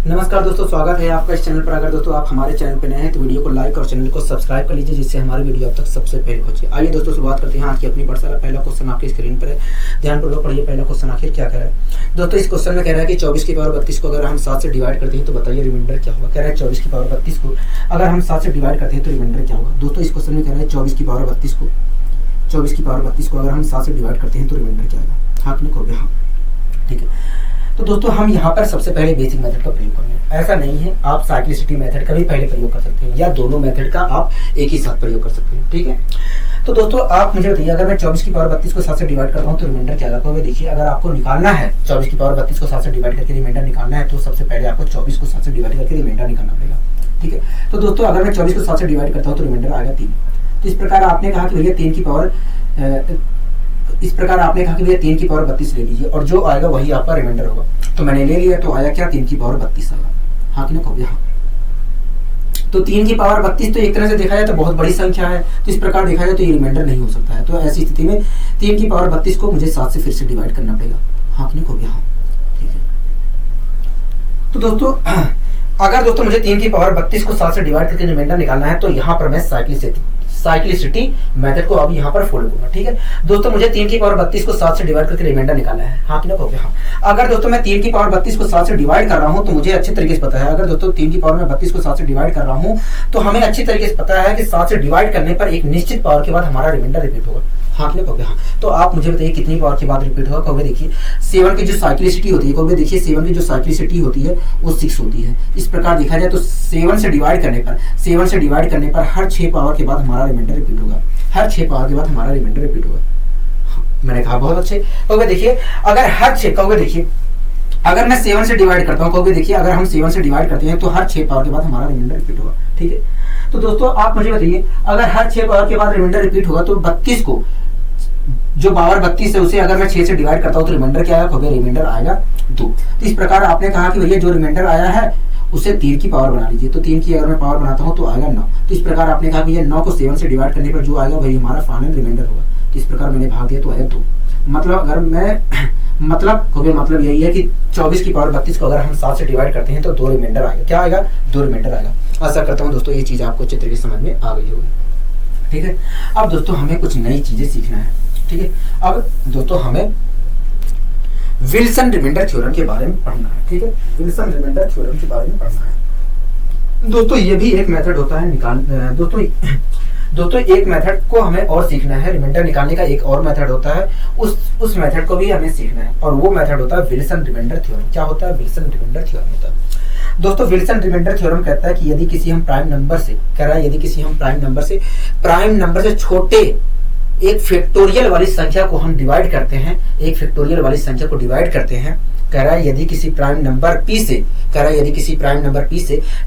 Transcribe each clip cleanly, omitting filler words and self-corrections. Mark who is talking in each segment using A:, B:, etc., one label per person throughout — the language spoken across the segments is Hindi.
A: नमस्कार दोस्तों, स्वागत है आपका इस चैनल पर। अगर दोस्तों आप हमारे चैनल पर नए हैं तो वीडियो को लाइक और चैनल को सब्सक्राइब कर लीजिए, जिससे हमारी वीडियो आप तक सबसे पहले पहुंचे। आइए दोस्तों शुरुआत करते हैं आज की अपनी पाठशाला। पहला क्वेश्चन आपकी स्क्रीन पर है, ध्यानपूर्वक पढ़िए। पहला क्वेश्चन आखिर क्या कह रहा है दोस्तों? इस क्वेश्चन में कह रहा है कि 24 की पावर 32 को अगर हम 7 से डिवाइड करते हैं तो बताइए रिमाइंडर क्या होगा। कह रहा है 24 की पावर 32 को अगर हम 7 से डिवाइड करते हैं तो रिमाइंडर क्या होगा। दोस्तों इस क्वेश्चन में कह रहा है 24 की पावर 32 को अगर हम 7 से डिवाइड करते हैं तो रिमाइंडर क्या आएगा। हाँ क्लिक हो गया, हाँ ठीक है। तो दोस्तों हम यहाँ पर सबसे पहले बेसिक मेथड का प्रयोग करेंगे। ऐसा नहीं है, आप साइक्लिसिटी मेथड का भी पहले प्रयोग कर सकते हैं या दोनों मेथड का आप एक ही साथ प्रयोग कर सकते हैं, ठीक है। तो दोस्तों आप मुझे बताइए, अगर मैं 24 की पावर 32 को 7 से डिवाइड करता हूँ तो रिमाइंडर क्या आएगा। देखिए अगर आपको निकालना है 24 की पावर 32 को 7 से डिवाइड करके रिमाइंडर निकालना है तो सबसे पहले आपको 24 को 7 से डिवाइड करके रिमाइंडर निकालना पड़ेगा, ठीक है। तो दोस्तों अगर मैं 24 को 7 से डिवाइड करता हूँ तो रिमाइंडर आएगा 3। तो इस प्रकार आपने कहा कि भैया 3 की पावर 32 ले लीजिए और जो आएगा वही आपका रिमाइंडर होगा। तो मैंने ले लिया, तो आया क्या 3 की पावर 32 आया। हाँ कि ना कहोगे, हाँ। तो 3 की पावर 32 तो एक तरह से देखा जाए तो बहुत बड़ी संख्या है, तो इस प्रकार देखा जाए तो ये रिमाइंडर नहीं हो सकता है। तो ऐसी स्थिति में 3 की पावर 32 को मुझे 7 से फिर से डिवाइड करना पड़ेगा। हाँ कि ना कहोगे, हाँ ठीक है। तो दोस्तों अगर दोस्तों मुझे 3 की पावर 32 को 7 से डिवाइड करके रिमाइंडर निकालना है तो यहाँ पर मैं साइक्लिसिटी मेथड को अब यहाँ पर फॉलो करूंगा, ठीक है। दोस्तों मुझे 3 की पावर 32 को 7 से डिवाइड करके रिमाइंडर निकालना है। हाँ कि ना कहोगे, हाँ। अगर दोस्तों मैं 3 की पावर 32 को 7 से डिवाइड कर रहा हूँ तो मुझे अच्छे तरीके से पता है, अगर दोस्तों 3 की पावर में 32 को 7 से डिवाइड कर रहा हूँ तो हमें अच्छी तरीके से पता है कि 7 से डिवाइड करने पर एक निश्चित पावर के बाद हमारा रिमाइंडर रिपीट होगा। हाँ कि ना कहोगे, हाँ। तो आप मुझे बताइए कितनी पावर के बाद रिपीट होगा। कहोगे देखिए 7 की जो साइक्लिसिटी होती है, कहोगे देखिए 7 की जो साइक्लिसिटी होती है वो 6 होती है। इस प्रकार देखा जाए तो 7 से डिवाइड करने पर हर 6 पावर के बाद हमारा रिमाइंडर रिपीट होगा। हर 6 पावर के बाद हमारा रिमाइंडर रिपीट होगा। मैंने कहा बहुत अच्छे। कहोगे देखिए अगर हर 6, कहोगे देखिए अगर मैं 7 से डिवाइड करता हूँ, कहोगे देखिए अगर हम 7 से डिवाइड करते हैं तो हर 6 पावर के बाद हमारा रिमाइंडर रिपीट होगा, ठीक है। तो दोस्तों आप मुझे बताइए अगर हर 6 पावर के बाद रिमाइंडर रिपीट होगा तो 32 को, जो पावर 32 है उसे अगर मैं 6 से डिवाइड करता हूँ तो रिमाइंडर क्या आएगा। रिमाइंडर आएगा 2। तो इस प्रकार आपने कहा कि भैया जो रिमाइंडर आया है उसे 3 की पावर बना लीजिए। तो 3 की अगर मैं पावर बनाता हूँ तो आएगा 9। तो इस प्रकार आपने कहा भैया 9 को 7 से डिवाइड करने पर जो आएगा वही हमारा फाइनल रिमाइंडर होगा। तो इस प्रकार मैंने भाग दिया तो आया 2। मतलब अगर मैं मतलब यही है कि 24 की पावर 32 को अगर हम 7 से डिवाइड करते हैं तो 2 रिमाइंडर आएगा। क्या आएगा? 2 रिमाइंडर आएगा। आशा करता हूँ दोस्तों ये चीज आपको अच्छे तरीके से समझ में आ गई होगी, ठीक है। अब दोस्तों हमें कुछ नई चीजें सीखना है, ठीक है। अब दोस्तों हमें विल्सन रिमाइंडर थ्योरम के बारे में पढ़ना है, ठीक है। विल्सन रिमाइंडर थ्योरम के बारे में पढ़ना है दोस्तों। ये भी एक मेथड होता है दोस्तों एक मेथड को हमें और सीखना है। रिमाइंडर निकालने का एक और मेथड होता है, उस मेथड को भी हमें सीखना है और वो मेथड होता है विल्सन रिमाइंडर थ्योरम। क्या होता है? विल्सन रिमाइंडर थ्योरम होता है दोस्तों। विल्सन रिमाइंडर थ्योरम कहता है कि यदि किसी हम प्राइम नंबर से छोटे एक फैक्टोरियल वाली संख्या को हम डिवाइड करते हैं, कह रहा है यदि किसी प्राइम नंबर p से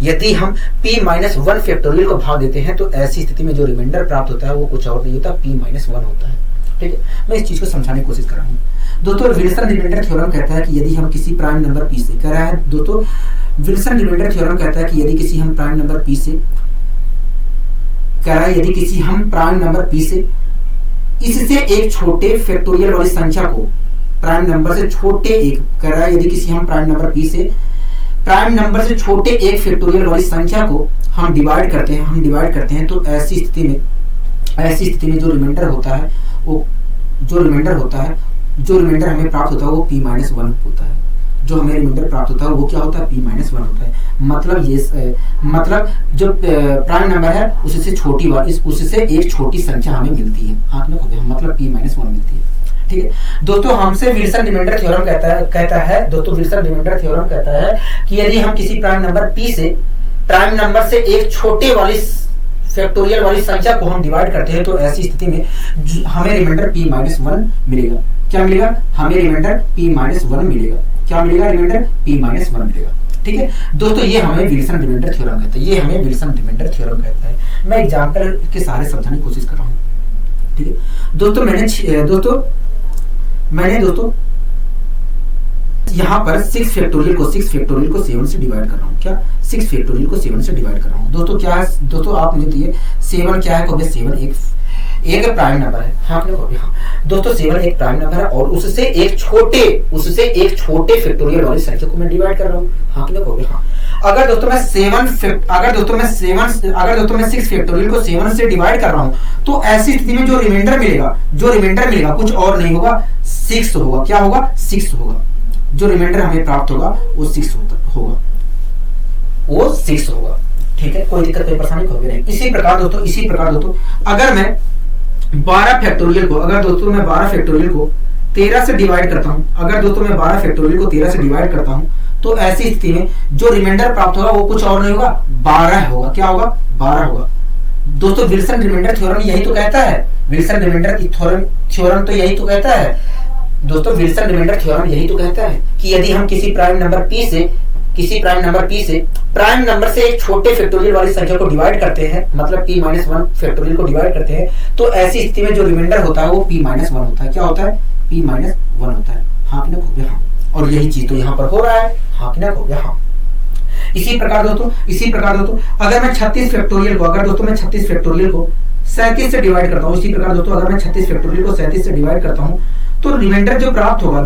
A: यदि हम p-1 फैक्टोरियल को भाग देते हैं तो ऐसी स्थिति में जो रिमाइंडर प्राप्त होता है वो कुछ और नहीं होता, p-1 होता है, ठीक है। मैं इस चीज को समझाने की कोशिश कर रहा हूँ दोस्तों। विल्सन रिमाइंडर थ्योरम कहता है कि यदि हम किसी प्राइम नंबर p से, कह रहा है दोस्तों विल्सन रिमाइंडर थ्योरम कहता है कि यदि किसी हम प्राइम नंबर p से इससे एक छोटे फैक्टोरियल वाली संख्या को, प्राइम नंबर से छोटे एक, कह रहा है यदि किसी हम प्राइम नंबर से छोटे एक फैक्टोरियल वाली संख्या को हम डिवाइड करते हैं तो ऐसी स्थिति में जो रिमाइंडर हमें प्राप्त होता है वो p-1 होता है। जो हमें रिमाइंडर प्राप्त होता है वो क्या होता है? p-1 होता है। मतलब जो प्राइम नंबर है उससे एक छोटी संख्या हमें मिलती है। हाँ मतलब p-1 मिलती है, ठीक है। दोस्तों हमसे विल्सन रिमाइंडर थ्योरम कहता है कि यदि हम किसी प्राइम नंबर से एक छोटे वाली फैक्टोरियल वाली संख्या को हम डिवाइड करते हैं तो ऐसी स्थिति में हमें रिमाइंडर p-1 मिलेगा। क्या मिलेगा? हमें रिमाइंडर p-1 मिलेगा। क्या मिलेगा? रिमाइंडर p-1 मिलेगा, ठीक है दोस्तों। ये हमें विल्सन रिमाइंडर थ्योरम कहता है। मैं एग्जांपल के सहारे समझाने की कोशिश कर रहा हूँ, ठीक है दोस्तों। मैंने यहाँ पर 6 फैक्टोरियल को 7 से डिवाइड कर रहा हूँ। क्या? 6 फैक्टोरियल को 7 से डिवाइड कर रहा हूँ दोस्तों। क्या है दोस्तों? आप मुझे बताइए 7 क्या है? 7 एक प्राइम नंबर है, हाँ कि नहीं? हाँ दोस्तों 7 एक प्राइम नंबर है और उससे एक छोटे फैक्टोरियल वाली संख्या को मैं डिवाइड कर रहा हूँ, हाँ कि नहीं? हाँ अगर दोस्तों मैं 6 फैक्टोरियल को 7 से डिवाइड कर रहा हूँ तो ऐसी स्थिति में जो रिमाइंडर मिलेगा कुछ और नहीं होगा, 6 होगा। क्या होगा? 6 होगा। जो रिमाइंडर हमें प्राप्त होगा वो 6 होगा, वो 6 होगा। ठीक है, कोई दिक्कत कोई परेशानी होगी नहीं। इसी प्रकार दोस्तों अगर मैं 12 फैक्टोरियल को 13 से डिवाइड करता हूं, तो ऐसी स्थिति में जो रिमाइंडर प्राप्त होगा वो कुछ और नहीं होगा, 12 होगा। क्या होगा? 12 होगा। दोस्तों विल्सन रिमाइंडर थ्योरम यही तो कहता है, विल्सन रिमाइंडर थ्योरम तो यही तो कहता है दोस्तों, विल्सन रिमाइंडर थ्योरम यही तो कहता है कि यदि हम किसी प्राइम नंबर p से प्राइम नंबर से एक छोटे फैक्टोरियल वाली संख्या को डिवाइड करते हैं, मतलब p-1 फैक्टोरियल को डिवाइड करते हैं, तो ऐसी स्थिति में जो रिमाइंडर होता है वो p-1 होता है। क्या होता है? p-1 होता है। हाँ कि नहीं? हाँ। और यही चीज तो यहाँ पर हो रहा है, हाँ कि नहीं? हाँ। इसी प्रकार दोस्तों अगर मैं 36 फैक्टोरियल को 37 से डिवाइड करता हूँ, इसी प्रकार दोस्तों अगर मैं 36 फैक्टोरियल को 37 से डिवाइड करता हूँ तो रिमाइंडर जो प्राप्त होगा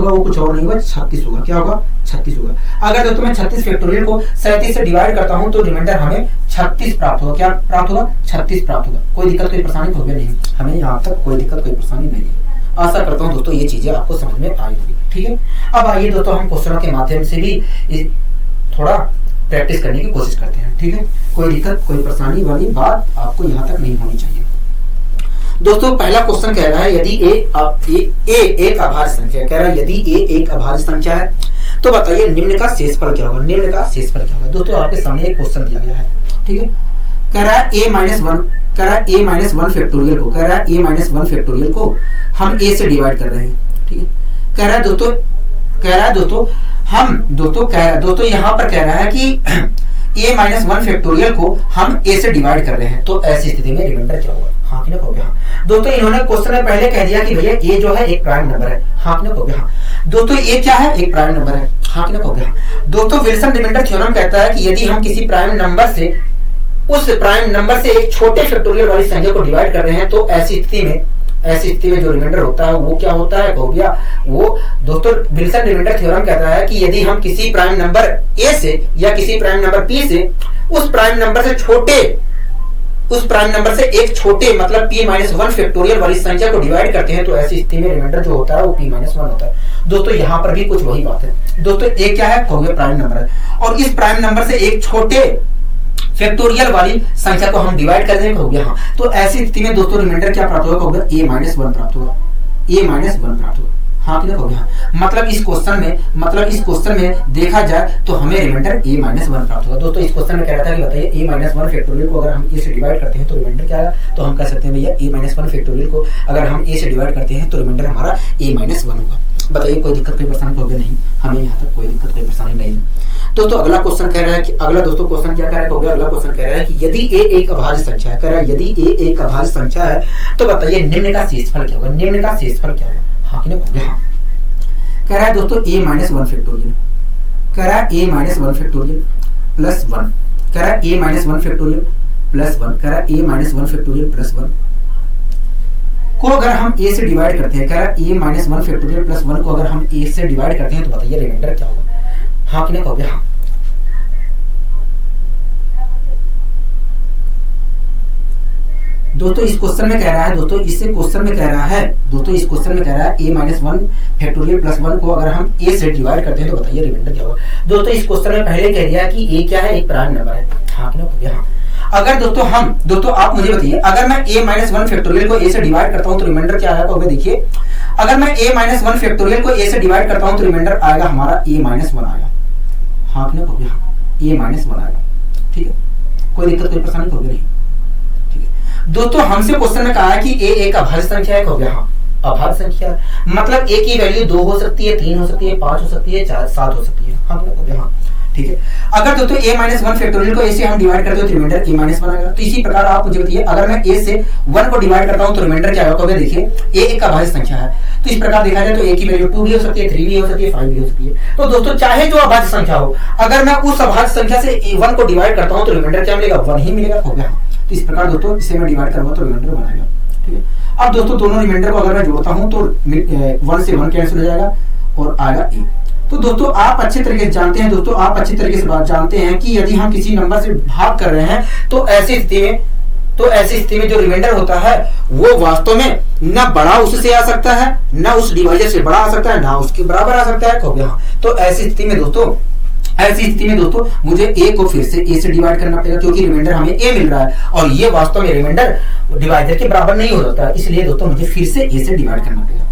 A: वो कुछ और नहीं होगा, 36 होगा। क्या होगा? 36 होगा। अगर दोस्तों मैं 36 फैक्टोरियल को 37 से डिवाइड करता हूं तो रिमाइंडर हमें 36 प्राप्त होगा। क्या प्राप्त होगा? 36 प्राप्त होगा। कोई दिक्कत कोई परेशानी होगी नहीं, हमें यहाँ तक कोई दिक्कत कोई परेशानी नहीं है। आशा करता हूँ दोस्तों ये चीजें आपको समझ में आई होगी। ठीक है, अब आइए दोस्तों हम क्वेश्चनों के माध्यम से भी थोड़ा प्रैक्टिस करने की कोशिश करते हैं। ठीक है, कोई दिक्कत कोई परेशानी वाली बात आपको यहाँ तक नहीं होनी चाहिए। दोस्तों पहला क्वेश्चन कह रहा है यदि a एक अभाज्य संख्या, कह रहा है यदि a एक अभाज्य संख्या है तो बताइए निम्न का शेषफल क्या होगा। दोस्तों आपके सामने एक क्वेश्चन दिया गया है, ठीक है, कह रहा है a-1 फैक्टोरियल को हम a से डिवाइड कर रहे हैं। ठीक है, कह रहा है दोस्तों यहाँ पर कह रहा है कि a-1 फैक्टोरियल को हम a से डिवाइड कर रहे हैं, तो ऐसी स्थिति में रिमाइंडर क्या होगा? हाँ कि ना हो गया? हाँ दोस्तों इन्होंने क्वेश्चन में पहले कह दिया कि भैया a जो है एक प्राइम नंबर है। हाँ कि ना हो गया? हाँ दोस्तों a क्या है? एक प्राइम नंबर है। हाँ कि ना हो गया? दोस्तों विल्सन रिमाइंडर थ्योरम कहता है कि यदि हम किसी प्राइम नंबर से उस प्राइम नंबर से एक छोटे फैक्टोरियल वाली संख्या को डिवाइड कर रहे हैं तो ऐसी स्थिति में जो रिमाइंडर होता है वो क्या होता है? हो गया वो दोस्तों विल्सन रिमाइंडर थ्योरम कहता है कि यदि हम किसी प्राइम नंबर a से या किसी प्राइम नंबर p से उस प्राइम नंबर से एक छोटे मतलब p-1 फैक्टोरियल वाली संख्या को डिवाइड करते हैं तो ऐसी स्थिति में रिमाइंडर जो होता है वो p-1 होता है। दोस्तों यहाँ पर भी कुछ वही बात है। दोस्तों a क्या है? हो गया प्राइम नंबर है और इस प्राइम नंबर से एक छोटे फैक्टोरियल वाली संख्या को हम डिवाइड कर देंगे। हो गया हाँ, तो ऐसी स्थिति में दोस्तों रिमाइंडर क्या प्राप्त होगा? a-1 प्राप्त होगा, a-1 प्राप्त होगा। हाँ कि नहीं? मतलब इस क्वेश्चन में देखा जाए तो हमें रिमाइंडर a-1 प्राप्त होगा। दोस्तों इस क्वेश्चन में कह रहा था कि बताइए a-1 फैक्टोरियल को अगर हम a से डिवाइड करते हैं तो रिमाइंडर क्या आएगा? तो हम कह सकते हैं भैया a-1 फैक्टोरियल को अगर हम a से डिवाइड करते हैं तो रिमाइंडर हमारा a-1 होगा। बताइए कोई दिक्कत कोई परेशानी होगी नहीं, हमें यहाँ तक कोई दिक्कत कोई परेशानी नहीं है। दोस्तों अगला क्वेश्चन कह रहा है कि अगला क्वेश्चन क्या कह रहा है? अगला क्वेश्चन कह रहा है कि यदि a एक अभाज्य संख्या है, कह रहा है यदि a एक अभाज्य संख्या है तो बताइए निम्न का शेषफल क्या होगा? हाँ कि नहीं? हाँ कह रहा है दोस्तों a-1 फैक्टोरियल, कह रहा है a-1 फैक्टोरियल प्लस 1, कह रहा है a-1 फैक्टोरियल प्लस 1, कह रहा है a-1 फैक्टोरियल प्लस 1 को अगर हम a से डिवाइड करते हैं, कह रहा है a-1 फैक्टोरियल प्लस 1 को अगर हम a से डिवाइड करते हैं तो बताइए रिमाइंडर क्या होगा? हाँ कि नहीं? हो गया? हाँ दोस्तों इस क्वेश्चन में कह रहा है a-1 फैक्टोरियल प्लस 1 को अगर हम a से डिवाइड करते हैं तो बताइए रिमाइंडर क्या होगा? दोस्तों इस क्वेश्चन में पहले कह दिया कि a क्या है? एक प्राइम नंबर है। हाँ कि नहीं? हो गया? हाँ अगर दोस्तों आप मुझे बताइए अगर मैं a-1 फैक्टोरियल को a से डिवाइड करता हूं तो रिमाइंडर क्या आएगा? होगा देखिए अगर मैं a-1 फैक्टोरियल को a से डिवाइड करता हूं तो रिमाइंडर आएगा हमारा a-1 आएगा। हाँ कि नहीं? हो गया? a-1 आएगा। ठीक है, कोई दिक्कत कोई परेशानी होगी नहीं। दोस्तों हमसे क्वेश्चन में कहा है कि a एक अभाज्य संख्या है। हो गया? हाँ अभाज्य संख्या मतलब a की वैल्यू 2 हो सकती है, 3 हो सकती है, 5 हो सकती है, 4 7 हो सकती है। हाँ हो गया? हाँ ठीक है। अगर दोस्तों a-1 फैक्टोरियल को a से हम डिवाइड करते हो तो रिमाइंडर a-1 आएगा। तो इसी प्रकार आप मुझे बताइए अगर मैं a से 1 को डिवाइड करता हूं तो रिमाइंडर क्या होगा? देखिए a एक अभाज्य संख्या है तो इस प्रकार देखा जाए तो a की वैल्यू 2 भी हो सकती है, 3 भी हो सकती है, 5 भी हो सकती है। तो दोस्तों चाहे जो अभाज्य संख्या हो अगर मैं उस अभाज्य संख्या से 1 को डिवाइड करता हूं तो रिमाइंडर क्या मिलेगा? 1 ही मिलेगा। हो गया? तो इस प्रकार दोस्तों इसे मैं डिवाइड करूंगा तो रिमाइंडर 1 आएगा। ठीक है। अब दोस्तों दोनों रिमाइंडर को अगर मैं जोड़ता हूं तो 1 से 1 कैंसिल हो जाएगा और आएगा 1। तो दोस्तों आप अच्छे तरीके से जानते हैं, दोस्तों आप अच्छी तरीके से बात जानते हैं कि यदि हम किसी नंबर से भाग कर रहे हैं तो ऐसी स्थिति में जो रिमाइंडर होता है वो वास्तव में ना बड़ा उससे आ सकता है, ना उस डिवाइजर से बड़ा आ सकता है, ना उसके बराबर आ सकता है। तो ऐसी स्थिति में दोस्तों मुझे ए को फिर से ए से डिवाइड करना पड़ेगा, क्योंकि रिमाइंडर हमें ए मिल रहा है और ये वास्तव में रिमाइंडर डिवाइजर के बराबर नहीं हो सकता, इसलिए दोस्तों मुझे फिर से ए से डिवाइड करना पड़ेगा।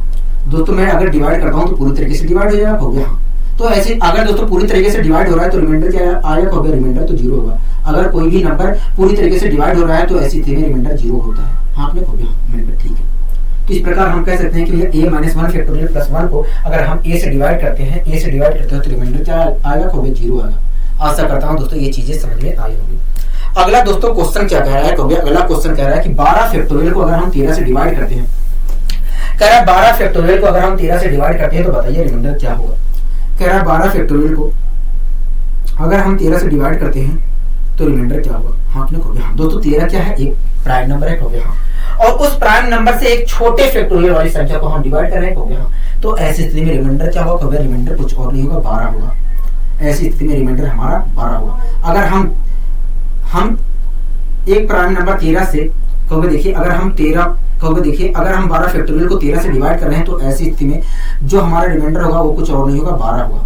A: दोस्तों मैं अगर डिवाइड करता हूं तो पूरी तरीके से डिवाइड हो जाएगा, हो गया। तो ऐसे अगर दोस्तों पूरी तरीके से डिवाइड हो रहा है तो रिमाइंडर क्या आएगा, हो गया, रिमाइंडर तो 0 होगा। अगर कोई भी नंबर पूरी तरीके से डिवाइड हो रहा है तो ऐसी स्थिति में रिमाइंडर 0 होता है। हाँ आपने हो गया, मैंने कहा ठीक है। तो इस प्रकार हम कह सकते हैं कि भैया a - 1 फैक्टोरियल प्लस 1 को अगर हम a से डिवाइड करते हैं तो रिमाइंडर क्या आएगा, हो गया 0 आएगा। आशा करता हूं दोस्तों ये चीजें समझ में आई होंगी। अगला दोस्तों क्वेश्चन क्या कह रहा है, अगला क्वेश्चन कह रहा है कि 12 फैक्टोरियल को अगर हम 13 से डिवाइड करते हैं, कह रहा है 12 फैक्टोरियल को अगर हम 13 से डिवाइड करते हैं तो बताइए रिमाइंडर क्या होगा। कह रहा है 12 फैक्टोरियल को अगर हम 13 से डिवाइड करते हैं तो रिमाइंडर क्या होगा। हाँ आपने कहा हाँ। दोस्तों 13 क्या है, एक प्राइम नंबर है, हो गया हाँ। और उस प्राइम नंबर से एक छोटे फैक्टोरियल वाली संख्या को हम डिवाइड कर रहे हैं, हो गया हाँ। तो ऐसी स्थिति में रिमाइंडर क्या होगा, रिमाइंडर कुछ और नहीं होगा, 12 होगा। ऐसी स्थिति में रिमाइंडर हमारा 12 होगा। अगर हम एक प्राइम नंबर 13 से देखिए, अगर हम 12 फैक्टोरियल को 13 से डिवाइड कर रहे हैं तो ऐसी स्थिति में जो हमारा रिमाइंडर होगा वो कुछ और नहीं होगा, 12 होगा।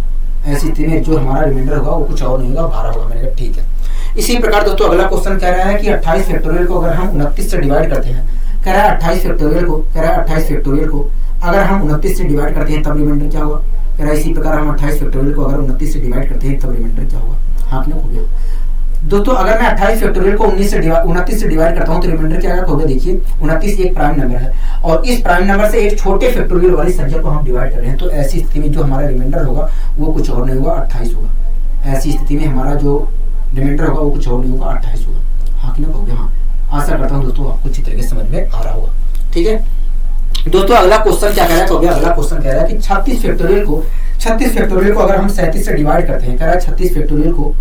A: ऐसी स्थिति में जो हमारा रिमाइंडर होगा वो कुछ और नहीं होगा, 12 होगा। मैंने कहा ठीक है। इसी प्रकार दोस्तों अगला क्वेश्चन कह रहा है कि 28 फैक्टोरियल को अगर हम 29 से डिवाइड करते हैं, कह रहा है 28 फैक्टोरियल को अगर हम 29 से डिवाइड करते हैं तब रिमाइंडर क्या होगा। कह रहा है इसी प्रकार हम 28 फैक्टोरियल को अगर 29 से डिवाइड करते हैं तब रिमाइंडर क्या होगा। हाँ आपने हो गया। दोस्तों अगर मैं 28 फैक्टोरियल को 29 से डिवाइड करता हूं तो रिमाइंडर क्या आएगा, होगा देखिए 29 एक प्राइम नंबर है और इस प्राइम नंबर से एक छोटे फैक्टोरियल वाली संख्या को हम डिवाइड कर रहे हैं, तो ऐसी स्थिति में जो हमारा रिमाइंडर होगा वो कुछ और नहीं होगा, 28 होगा। ऐसी स्थिति में हमारा जो रिमाइंडर होगा वो कुछ और नहीं होगा, 28 होगा। हाँ कि ना, हो गया हाँ। आशा करता हूँ दोस्तों आपको अच्छी तरीके से समझ में आ रहा होगा, ठीक है। दोस्तों अगला क्वेश्चन क्या कह रहा है, अगला क्वेश्चन कह रहा है कि 36 फैक्टोरियल को अगर हम 37 से डिवाइड करते हैं, कह रहा है 36 फैक्टोरियल को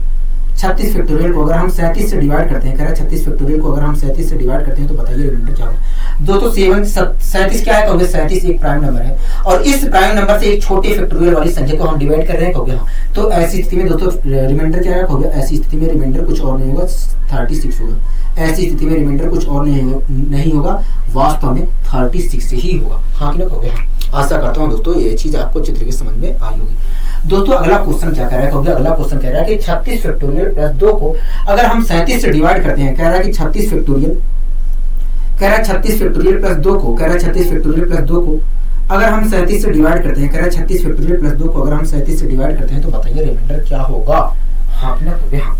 A: अगर हम 37 से डिवाइड करते हैं, कह रहा है 36 फैक्टोरियल को अगर हम 37 से डिवाइड करते हैं तो बताइए रिमाइंडर क्या होगा। दोस्तों 37 क्या है, 37 एक प्राइम नंबर है और इस प्राइम नंबर से एक छोटे फैक्टोरियल वाली संख्या को हम डिवाइड कर रहे हैं, हाँ। तो ऐसी स्थिति में दोस्तों रिमाइंडर क्या है, ऐसी स्थिति में रिमाइंडर कुछ और नहीं होगा, 36 होगा। ऐसी स्थिति में रिमाइंडर कुछ और नहीं होगा, वास्तव में 36 ही होगा। हाँ कि ना, हो गया हाँ। आशा करता हूँ दोस्तों ये चीज आपको अच्छी तरीके से समझ में आई होगी। दोस्तों अगला क्वेश्चन क्या कह रहा है, अगला क्वेश्चन कह रहा है कि 36 फैक्टोरियल प्लस 2 को अगर हम 37 से डिवाइड करते हैं, कह रहा है कि 36 फैक्टोरियल प्लस 2 को अगर हम 37 से डिवाइड करते हैं, कह रहा है 36 फैक्टोरियल प्लस 2 को अगर हम 37 से डिवाइड करते हैं तो बताइए रिमाइंडर क्या होगा। हाँ ना, हो गया हाँ।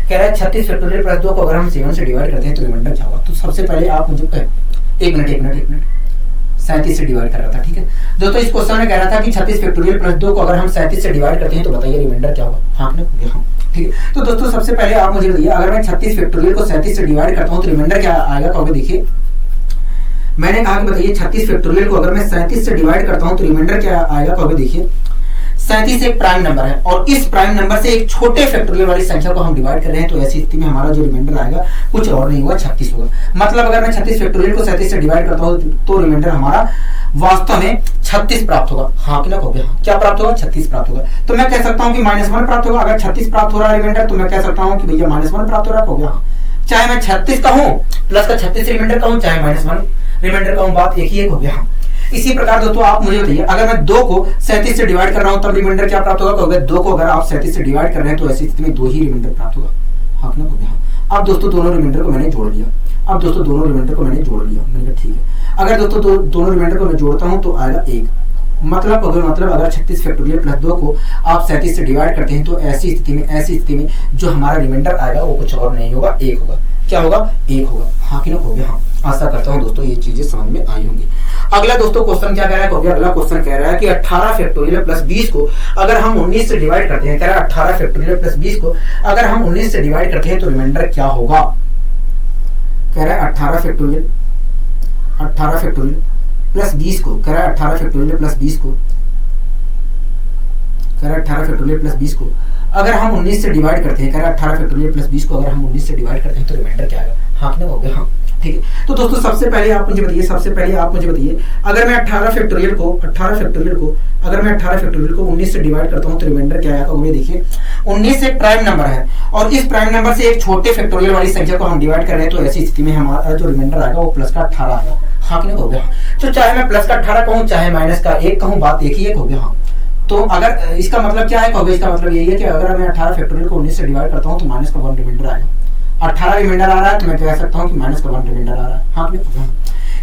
A: कह रहा है 36 फैक्टोरियल प्लस 2 को अगर हम 7 से डिवाइड करते हैं तो रिमाइंडर क्या होगा। तो सबसे पहले आप मुझे एक मिनट 37 से डिवाइड कर रहा था, ठीक है। दोस्तों इस क्वेश्चन में कह रहा था कि 36 फैक्टोरियल प्लस 2 को अगर हम 37 से डिवाइड करते हैं तो बताइए रिमाइंडर क्या होगा। हाँ आपने हाँ, ठीक है। तो दोस्तों सबसे पहले आप मुझे बताइए, अगर मैं 36 फैक्टोरियल को 37 से डिवाइड करता हूं तो रिमाइंडर क्या आएगा, कहोगे देखिए मैंने कहा कि बताइए 36 फैक्टोरियल को अगर मैं 37 से डिवाइड करता हूं तो रिमाइंडर क्या आएगा, कहोगे देखिए 37 एक प्राइम नंबर है और इस प्राइम नंबर से एक छोटे फैक्टोरियल वाली संख्या को हम डिवाइड कर रहे हैं, तो ऐसी स्थिति में हमारा जो रिमाइंडर आएगा कुछ और नहीं होगा, 36 होगा। मतलब अगर मैं 36 फैक्टोरियल को 37 से डिवाइड करता हूं तो रिमाइंडर हमारा वास्तव में 36 प्राप्त होगा। हाँ कि ना, हो गया हाँ। क्या प्राप्त होगा, 36 प्राप्त होगा। तो मैं कह सकता हूं कि -1 प्राप्त होगा। अगर 36 प्राप्त हो रहा है रिमाइंडर तो मैं कह सकता हूं कि भैया -1 प्राप्त हो रहा है, हो गया हाँ। चाहे मैं 36 का हूं प्लस का 36 रिमाइंडर का हूं, चाहे -1 रिमाइंडर का हूं, बात एक ही है, हो गया हाँ। इसी प्रकार दोस्तों आप मुझे बताइए, अगर मैं 2 को 37 से डिवाइड कर रहा हूं तब रिमाइंडर क्या प्राप्त होगा। 2 को अगर आप 37 से डिवाइड कर रहे हैं तो ऐसी स्थिति में 2 ही रिमाइंडर प्राप्त होगा। हाँ ना, हो गया हाँ। अब दोस्तों दोनों रिमाइंडर को मैंने जोड़ लिया, मैंने कहा ठीक है। अगर दोस्तों दोनों रिमाइंडर को मैं जोड़ता हूं तो आएगा 1। मतलब अगर 36 फैक्टोरियल प्लस 2 को आप 37 से डिवाइड करते हैं तो ऐसी स्थिति में जो हमारा रिमाइंडर आएगा वो कुछ और नहीं होगा, 1 होगा। क्या होगा, 1 होगा। हाँ कि ना, हो गया हाँ। आशा करता हूँ दोस्तों ये चीजें समझ में आई होंगी। अगला दोस्तों क्वेश्चन क्या कह रहा है, अगला क्वेश्चन कह रहा है कि 18 फैक्टोरियल प्लस 20 को अगर हम 19 से डिवाइड करते हैं, कह रहा है 18 फैक्टोरियल प्लस 20 को अगर हम 19 से डिवाइड करते हैं तो रिमाइंडर क्या होगा। कह रहा है 18 फैक्टोरियल प्लस 20 को, कह रहा है 18 फैक्टोरियल प्लस 20 को, कह रहा है 18 फैक्टोरियल प्लस 20 को अगर हम 19 से डिवाइड करते हैं, कह रहा है 18 फैक्टोरियल प्लस 20 को अगर हम 19 से डिवाइड करते हैं तो रिमाइंडर क्या आएगा। हाँ कि ना, हो गया हाँ, ठीक है। तो दोस्तों सबसे पहले आप मुझे बताइए, अगर मैं 18 फैक्टोरियल को अगर मैं 18 फैक्टोरियल को 19 से डिवाइड करता हूं तो रिमाइंडर क्या आएगा, वो देखिए 19 एक प्राइम नंबर है और इस प्राइम नंबर से एक छोटे फैक्टोरियल वाली संख्या को हम डिवाइड कर रहे हैं, तो ऐसी स्थिति में हमारा जो रिमाइंडर आएगा वो प्लस का 18 आएगा। हाँ कि नहीं, हो गया। तो चाहे मैं प्लस का 18 कहूँ चाहे माइनस का 1 कहूँ, बात एक ही एक हो गया। हाँ, तो अगर इसका मतलब क्या है, कहोगे इसका मतलब यही है कि अगर मैं 18 फैक्टोरियल को 19 से डिवाइड करता हूँ तो माइनस का 1 रिमाइंडर आएगा। 18 रिमाइंडर आ रहा है तो मैं कह सकता हूँ कि माइनस का 1 रिमाइंडर आ रहा है। हाँ,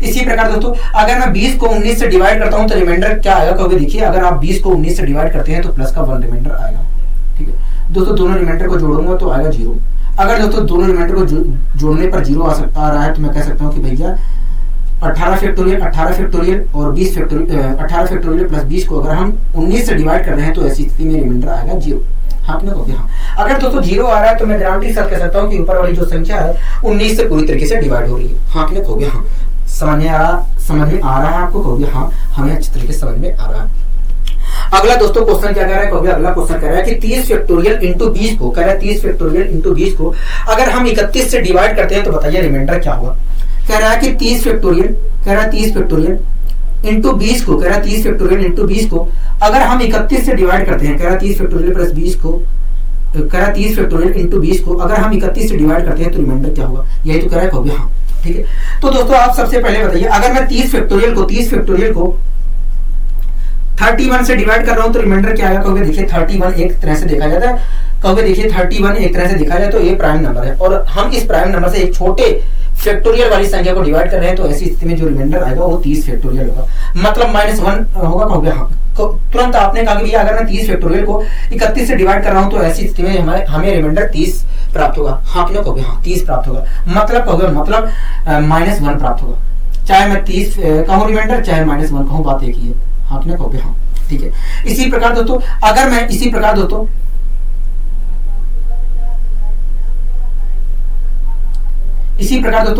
A: इसी प्रकार दोस्तों अगर मैं 20 को 19 से डिवाइड करता हूँ तो रिमाइंडर क्या आएगा, कहोगे देखिए अगर आप 20 को 19 से डिवाइड करते हैं तो प्लस का 1 रिमाइंडर आएगा। ठीक है दोस्तों, दोनों रिमाइंडर को जोड़ूंगा तो आएगा 0। अगर दोस्तों दोनों रिमाइंडर को जोड़ने पर 0 आ रहा है तो मैं कह सकता हूँ कि भैया 18 फैक्टोरियल और 20 फैक्टोरियल 18 फैक्टोरियल प्लस 20 को अगर हम 19 से डिवाइड कर रहे हैं तो ऐसी स्थिति में रिमाइंडर आएगा 0। हाँ अपने को हाँ, अगर दोस्तों 0 आ रहा है तो मैं गारंटी के साथ कह सकता हूँ कि ऊपर वाली जो संख्या है 19 से पूरी तरीके से डिवाइड हो रही है। हाँ अपने को हाँ, समझ में आ रहा है आपको, कहोगे हाँ हमें अच्छी तरीके से समझ में आ रहा है। अगला दोस्तों क्वेश्चन क्या कह रहा है, कहोगे अगला क्वेश्चन कह रहा है कि 30 फैक्टोरियल इंटू 20 को, कह रहा है 30 फैक्टोरियल इंटू 20 को अगर हम 31 से डिवाइड करते हैं तो बताइए रिमाइंडर क्या होगा। कह रहा है कि 30 फैक्टोरियल इंटू 20 को, कह रहा है 30 फैक्टोरियल इंटू 20 को अगर हम 31 से डिवाइड करते हैं, कह रहा है 30 फैक्टोरियल प्लस 20 को, कह रहा है 30 फैक्टोरियल इंटू 20 को अगर हम 31 से डिवाइड करते हैं तो रिमाइंडर क्या होगा, यही तो कह रहा है कहोगे हाँ। ठीक है, तो दोस्तों आप सबसे पहले बताइए अगर मैं 30 फैक्टोरियल को 31 से डिवाइड कर रहा हूं तो रिमाइंडर क्या आएगा, कहोगे देखिए 31 एक तरह से देखा जाता है, कहोगे देखिए 31 एक तरह से देखा जाए तो ये प्राइम नंबर है और हम इस प्राइम नंबर से एक छोटे फैक्टोरियल वाली संख्या को डिवाइड कर रहे हैं, तो ऐसी स्थिति में जो रिमाइंडर आएगा वो 30 फैक्टोरियल होगा, मतलब -1 होगा। कहोगे हाँ, तुरंत आपने कहा कि भैया अगर मैं 30 फैक्टोरियल को 31 से डिवाइड कर रहा हूं तो ऐसी स्थिति में हमें रिमाइंडर 30 प्राप्त होगा। हाँ क्यों, कहोगे हाँ 30 प्राप्त होगा, मतलब कहोगे मतलब -1 प्राप्त होगा, चाहे मैं 30 कहूँ रिमाइंडर चाहे -1 कहूँ, बात एक ही है। हाँ क्यों, कहोगे हाँ। ठीक है, इसी प्रकार दोस्तों अगर मैं इसी प्रकार दोस्तों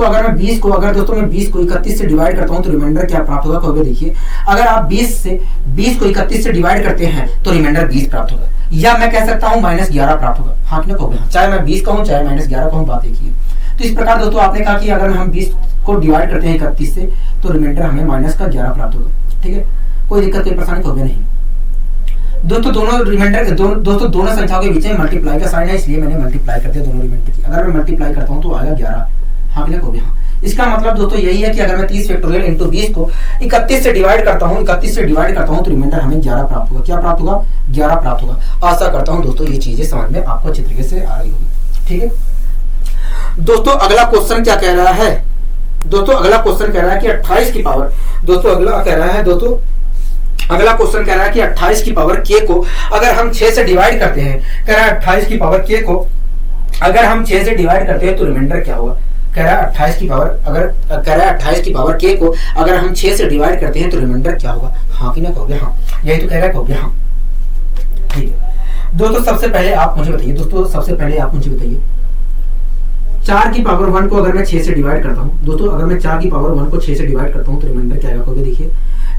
A: अगर मैं 20 को 31 से डिवाइड करता हूं तो रिमाइंडर क्या प्राप्त होगा, कहोगे देखिए अगर आप 20 को 31 से डिवाइड करते हैं तो रिमाइंडर 20 प्राप्त होगा, या मैं कह सकता हूं -11 प्राप्त होगा। हाँ क्यों, कहोगे हाँ, चाहे मैं 20 कहूं चाहे -11 कहूं, बात एक ही है। तो इस प्रकार दोस्तों आपने कहा कि अगर हम 20 को डिवाइड करते हैं 31 से तो रिमाइंडर हमें -11 प्राप्त होगा। ठीक है, कोई दिक्कत कोई परेशानी कहोगे नहीं। दोस्तों दोनों संख्याओं के बीच में मल्टीप्लाई का साइन है, इसलिए मैंने मल्टीप्लाई कर दिया दोनों रिमाइंडर की। अगर मैं मल्टीप्लाई करता हूं तो आएगा 11। हाँ क्लिक हो गया। हाँ, इसका मतलब दोस्तों यही है कि अगर मैं 30 फैक्टोरियल इंटू 20 को 31 से डिवाइड करता हूँ तो रिमाइंडर हमें 11 प्राप्त होगा। क्या प्राप्त होगा? 11 प्राप्त होगा। आशा करता हूँ दोस्तों ये चीजें समझ में आपको अच्छी तरीके से आ रही होगी। ठीक है दोस्तों, अगला क्वेश्चन क्या कह रहा है? दोस्तों अगला क्वेश्चन कह रहा है कि 28 की पावर, अगला क्वेश्चन कह रहा है कि 28 की पावर k को अगर हम 6 से डिवाइड करते हैं, कह रहा है 28 की पावर k को अगर हम 6 से डिवाइड करते हैं तो रिमाइंडर क्या होगा? कह रहा है 28 की पावर k को अगर हम 6 से डिवाइड करते हैं तो रिमाइंडर क्या होगा? हाँ कि ना कहोगे? हाँ, यही तो कह रहा है, कहोगे हाँ। ठीक है दोस्तों, सबसे पहले आप मुझे बताइए 4 की पावर 1 को अगर मैं 6 से डिवाइड करता हूँ, दोस्तों अगर मैं 4 की पावर 1 को 6 से डिवाइड करता हूँ तो रिमाइंडर क्या आएगा? कहोगे देखिए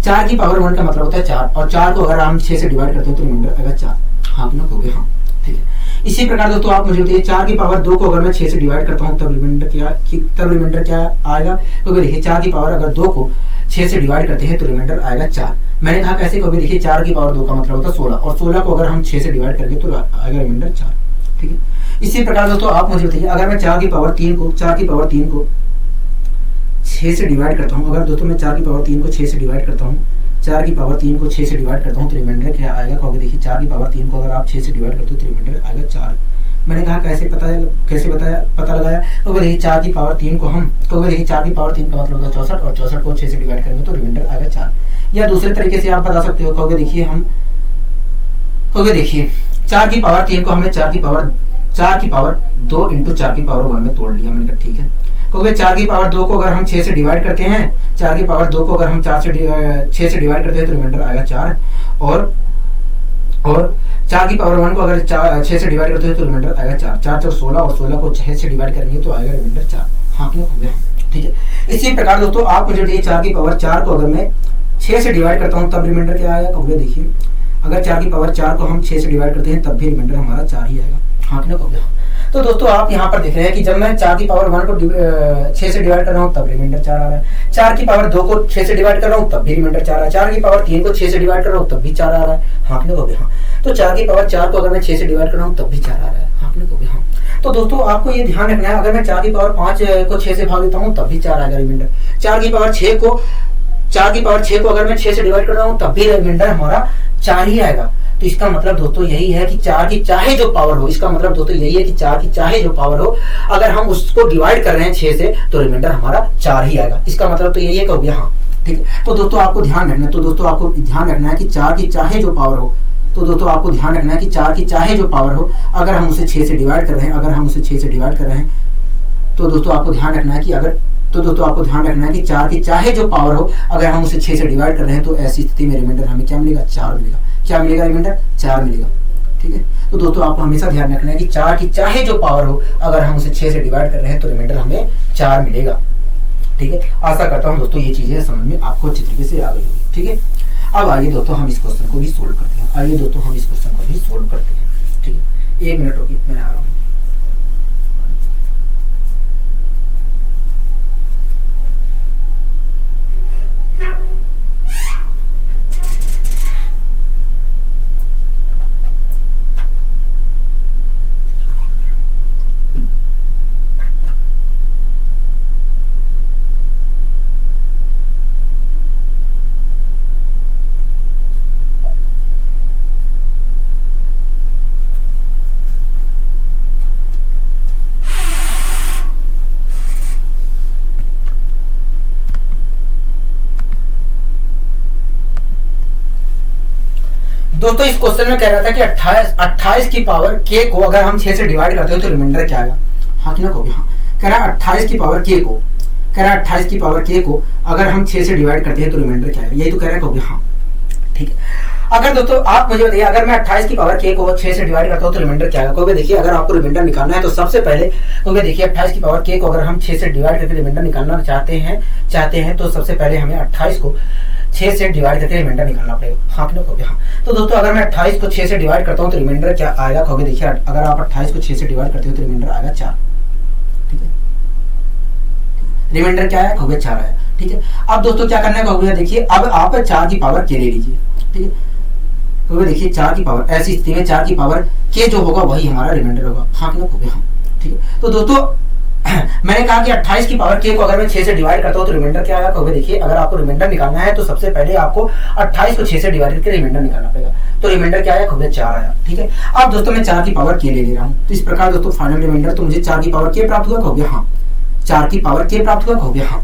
A: 4 की पावर 1 का मतलब होता है 4 और 4 को अगर हम 6 से डिवाइड करते हैं तो रिमाइंडर आएगा 4। हाँ कि ना कहोगे? हाँ। ठीक है, इसी प्रकार दोस्तों आप मुझे बताइए 4 की पावर 2 को अगर मैं 6 से डिवाइड करता हूँ तब रिमाइंडर क्या आएगा? तो देखिए 4 की पावर अगर 2 को 6 से डिवाइड करते हैं तो रिमाइंडर आएगा 4। मैंने कहा कैसे? कभी देखिए 4 की पावर 2 का मतलब होता है 16 और 16 को अगर हम 6 से डिवाइड करेंगे तो आएगा रिमाइंडर 4। ठीक है, इसी प्रकार दोस्तों आप मुझे बताइए अगर मैं 4 की पावर 3 को 6 से डिवाइड करता हूँ, अगर दोस्तों मैं 4 की पावर 3 को 6 से डिवाइड करता हूँ, 4 की पावर 3 को 6 से डिवाइड करता हूँ तो रिमाइंडर क्या आएगा? कहोगे देखिए 4 की पावर 3 को अगर आप 6 से डिवाइड करते हो तो रिमाइंडर आएगा 4। मैंने कहा कैसे पता लगाया? तो देखिए 4 की पावर 3 को हम कहोगे देखिए 4 की पावर 3 का मतलब होगा 64 और 64 को 6 से डिवाइड करेंगे तो रिमाइंडर आएगा 4। या दूसरे तरीके से आप बता सकते हो, कहोगे देखिए 4 की पावर 3 को हमने 4 की पावर 2 इंटू 4 की पावर 1 में तोड़ लिया। मैंने कहा ठीक है, क्योंकि 4 की पावर 2 को अगर हम 6 से डिवाइड करते हैं, 4 की पावर 2 को अगर हम 6 से डिवाइड करते हैं तो रिमाइंडर आएगा 4 और 4 की पावर 1 को अगर 6 से डिवाइड करते हैं तो रिमाइंडर आएगा 4। 4 4 16 और 16 को 6 से डिवाइड करेंगे तो आएगा रिमाइंडर 4। हाँ क्यों हो गया? ठीक है, इसी प्रकार दोस्तों आप मुझे बताइए 4 की पावर 4 को अगर मैं 6 से डिवाइड करता हूँ तब रिमाइंडर क्या आएगा? कहोगे देखिए अगर 4 की पावर 4 को हम 6 से डिवाइड करते हैं तब भी रिमाइंडर हमारा 4 ही आएगा। हाँ कि ना कहोगे हाँ। तो दोस्तों आप यहाँ पर देख रहे हैं कि जब मैं 4 की पावर 1 को 6 से डिवाइड कर रहा हूँ तब रिमाइंडर 4 आ रहा है, 4 की पावर 2 को 6 से डिवाइड कर रहा हूँ तब भी रिमाइंडर 4 आ रहा है, 4 की पावर 3 को 6 से डिवाइड कर रहा हूँ तब भी 4 आ रहा है, हाँ कि ना कहोगे हाँ। तो 4 की पावर 4 को अगर मैं 6 से डिवाइड कर रहा हूँ तब भी 4 आ रहा है, हाँ कि ना कहोगे हाँ। तो दोस्तों आपको ये ध्यान रखना है, अगर मैं 4 की पावर 5 को 6 से भाग देता हूँ तब भी 4 आएगा रिमाइंडर, 4 की पावर 6 को अगर मैं 6 से डिवाइड कर रहा हूँ तब भी रिमाइंडर हमारा 4 ही आएगा। तो इसका मतलब दोस्तों यही है कि 4 की चाहे जो पावर हो, इसका मतलब दोस्तों यही है कि 4 की चाहे जो पावर हो, अगर हम उसको डिवाइड कर रहे हैं 6 से तो रिमाइंडर हमारा 4 ही आएगा। इसका मतलब तो यही है कि हाँ ठीक है। तो दोस्तों आपको ध्यान रखना है, तो दोस्तों आपको ध्यान रखना है कि 4 की चाहे जो पावर हो, तो दोस्तों आपको ध्यान रखना है कि 4 की चाहे जो पावर हो, अगर हम उसे 6 से डिवाइड कर रहे हैं, तो दोस्तों आपको ध्यान रखना है कि 4 की चाहे जो पावर हो, अगर हम उसे 6 से डिवाइड कर रहे हैं तो ऐसी स्थिति में रिमाइंडर हमें क्या मिलेगा, 4 मिलेगा। क्या मिलेगा रिमाइंडर, 4 मिलेगा। ठीक है, तो दोस्तों आपको हमेशा ध्यान रखना है कि 4 की चाहे जो पावर हो, अगर हम उसे 6 से डिवाइड कर रहे हैं तो रिमाइंडर हमें 4 मिलेगा। ठीक है, आशा करता हूँ दोस्तों ये चीजें समझ में आपको अच्छी तरीके से आ गई होगी। ठीक है, अब आइए दोस्तों हम इस क्वेश्चन को भी सोल्व करते हैं। ठीक है, 1 मिनट रुकिए, मैं आ रहा हूँ। दोस्तों इस क्वेश्चन में कह रहा था कि 28 की पावर k को अगर हम 6 से डिवाइड करते हो तो रिमाइंडर क्या आएगा, हाँ कि ना कहोगे हाँ। कह रहा है 28 की पावर k को अगर हम 6 से डिवाइड करते हैं तो रिमाइंडर क्या आएगा, यही तो कह रहा है, कहोगे हाँ। ठीक है, अगर दोस्तों आप मुझे बताइए, अगर मैं 28 की पावर k को 6 से डिवाइड करता हूँ तो रिमाइंडर क्या आएगा। कहोगे देखिए, अगर आपको रिमाइंडर निकालना है तो सबसे पहले कहोगे देखिए 28 की पावर k को अगर हम 6 से डिवाइड करके रिमाइंडर निकालना चाहते हैं तो सबसे पहले हमें 28 को 6 से डिवाइड करके रिमाइंडर निकालना पड़ेगा, हाँ कि ना कहोगे हाँ। तो दोस्तों अगर मैं 28 को 6 से डिवाइड करता हूँ तो रिमाइंडर क्या आएगा, कहोगे देखिए अगर आप 28 को 6 से डिवाइड करते हो तो रिमाइंडर आएगा 4। ठीक है, रिमाइंडर क्या है, कहोगे 4 आया। ठीक है, अब दोस्तों क्या करना है, कहोगे देखिए अब आप 4 की पावर k ले लीजिए। ठीक है, कहोगे देखिए 4 की पावर, ऐसी स्थिति में 4 की पावर k जो होगा वही हमारा रिमाइंडर होगा, हाँ कि ना कहोगे हाँ। ठीक है, तो दोस्तों मैंने कहा कि 28 की पावर k को अगर मैं 6 से डिवाइड करता हूँ तो रिमाइंडर क्या आएगा, कहोगे देखिए अगर आपको रिमाइंडर निकालना है तो सबसे पहले आपको 28 को 6 से डिवाइड करके रिमाइंडर निकालना पड़ेगा। तो रिमाइंडर क्या आया, कहोगे 4 आया। ठीक है, अब दोस्तों मैं 4 की पावर k ले रहा हूँ, तो इस प्रकार दोस्तों फाइनल रिमाइंडर तो मुझे 4 की पावर k प्राप्त हुआ, कहोगे हाँ। 4 की पावर k प्राप्त हुआ, कहोगे हाँ।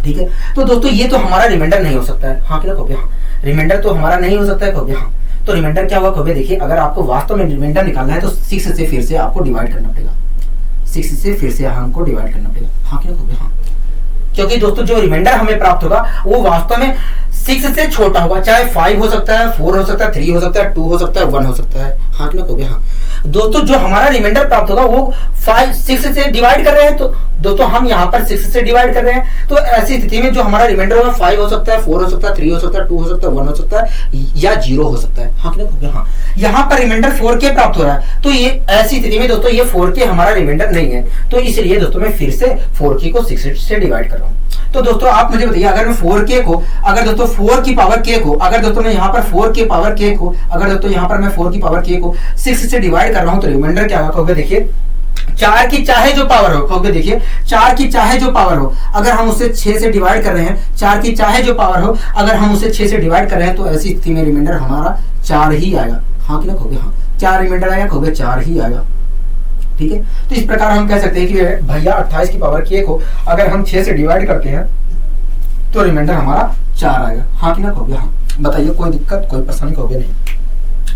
A: ठीक है, तो दोस्तों ये तो हमारा रिमाइंडर नहीं हो सकता है, हाँ कि ना कहोगे हाँ। रिमाइंडर तो हमारा नहीं हो सकता है, कहोगे हाँ। तो रिमाइंडर क्या हुआ, कहोगे देखिए अगर आपको वास्तव में रिमाइंडर निकालना है तो 6 से फिर से आपको डिवाइड करना पड़ेगा, 6 से फिर से हमको डिवाइड करना पड़ेगा, हाँ क्या कहोगे हाँ। क्योंकि दोस्तों जो रिमाइंडर हमें प्राप्त होगा वो वास्तव में 6 से छोटा होगा, चाहे 5 हो सकता है, 4 हो सकता है, 3 हो सकता है, 2 हो सकता है, 1 हो सकता है, हाँ क्या कहोगे हाँ। दोस्तों जो हमारा रिमाइंडर प्राप्त होगा वो 6 से डिवाइड कर रहे हैं, तो दोस्तों हम यहाँ पर 6 से डिवाइड कर रहे हैं, तो ऐसी स्थिति में जो हमारा रिमाइंडर होगा 5 हो सकता है, 4 हो सकता है, 3 हो सकता है, 2 हो सकता है, 1 हो सकता है या 0 हो सकता है, हाँ क्या कहोगे हाँ। यहाँ पर रिमाइंडर 4k प्राप्त हो रहा है, तो ये ऐसी स्थिति में दोस्तों ये 4k हमारा रिमाइंडर नहीं है, तो इसलिए दोस्तों मैं फिर से 4k को 6 से डिवाइड कर रहा हूँ। तो दोस्तों आप मुझे बताइए, अगर मैं 4k को अगर दोस्तों 4 की पावर k को अगर दोस्तों मैं यहाँ पर 4 की पावर k को अगर दोस्तों यहाँ पर मैं 4 की पावर k को 6 से डिवाइड कर रहा हूँ तो रिमाइंडर क्या होगा, कहोगे देखिए 4 की चाहे जो पावर हो, कहोगे देखिए 4 की चाहे जो पावर हो अगर हम उसे 6 से डिवाइड कर रहे हैं, 4 की चाहे जो पावर हो अगर हम उसे 6 से डिवाइड कर रहे हैं तो ऐसी स्थिति में रिमाइंडर हमारा 4 ही आएगा, हाँ कि ना कहोगे हाँ। 4 रिमाइंडर आएगा, कहोगे 4 ही आएगा। ठीक है, तो इस प्रकार हम कह सकते हैं कि भैया 28 की पावर k को अगर हम 6 से डिवाइड करते हैं तो रिमाइंडर हमारा 4 आएगा, हाँ कि ना कहोगे हाँ। बताइए कोई दिक्कत, कोई परेशानी कहोगे नहीं।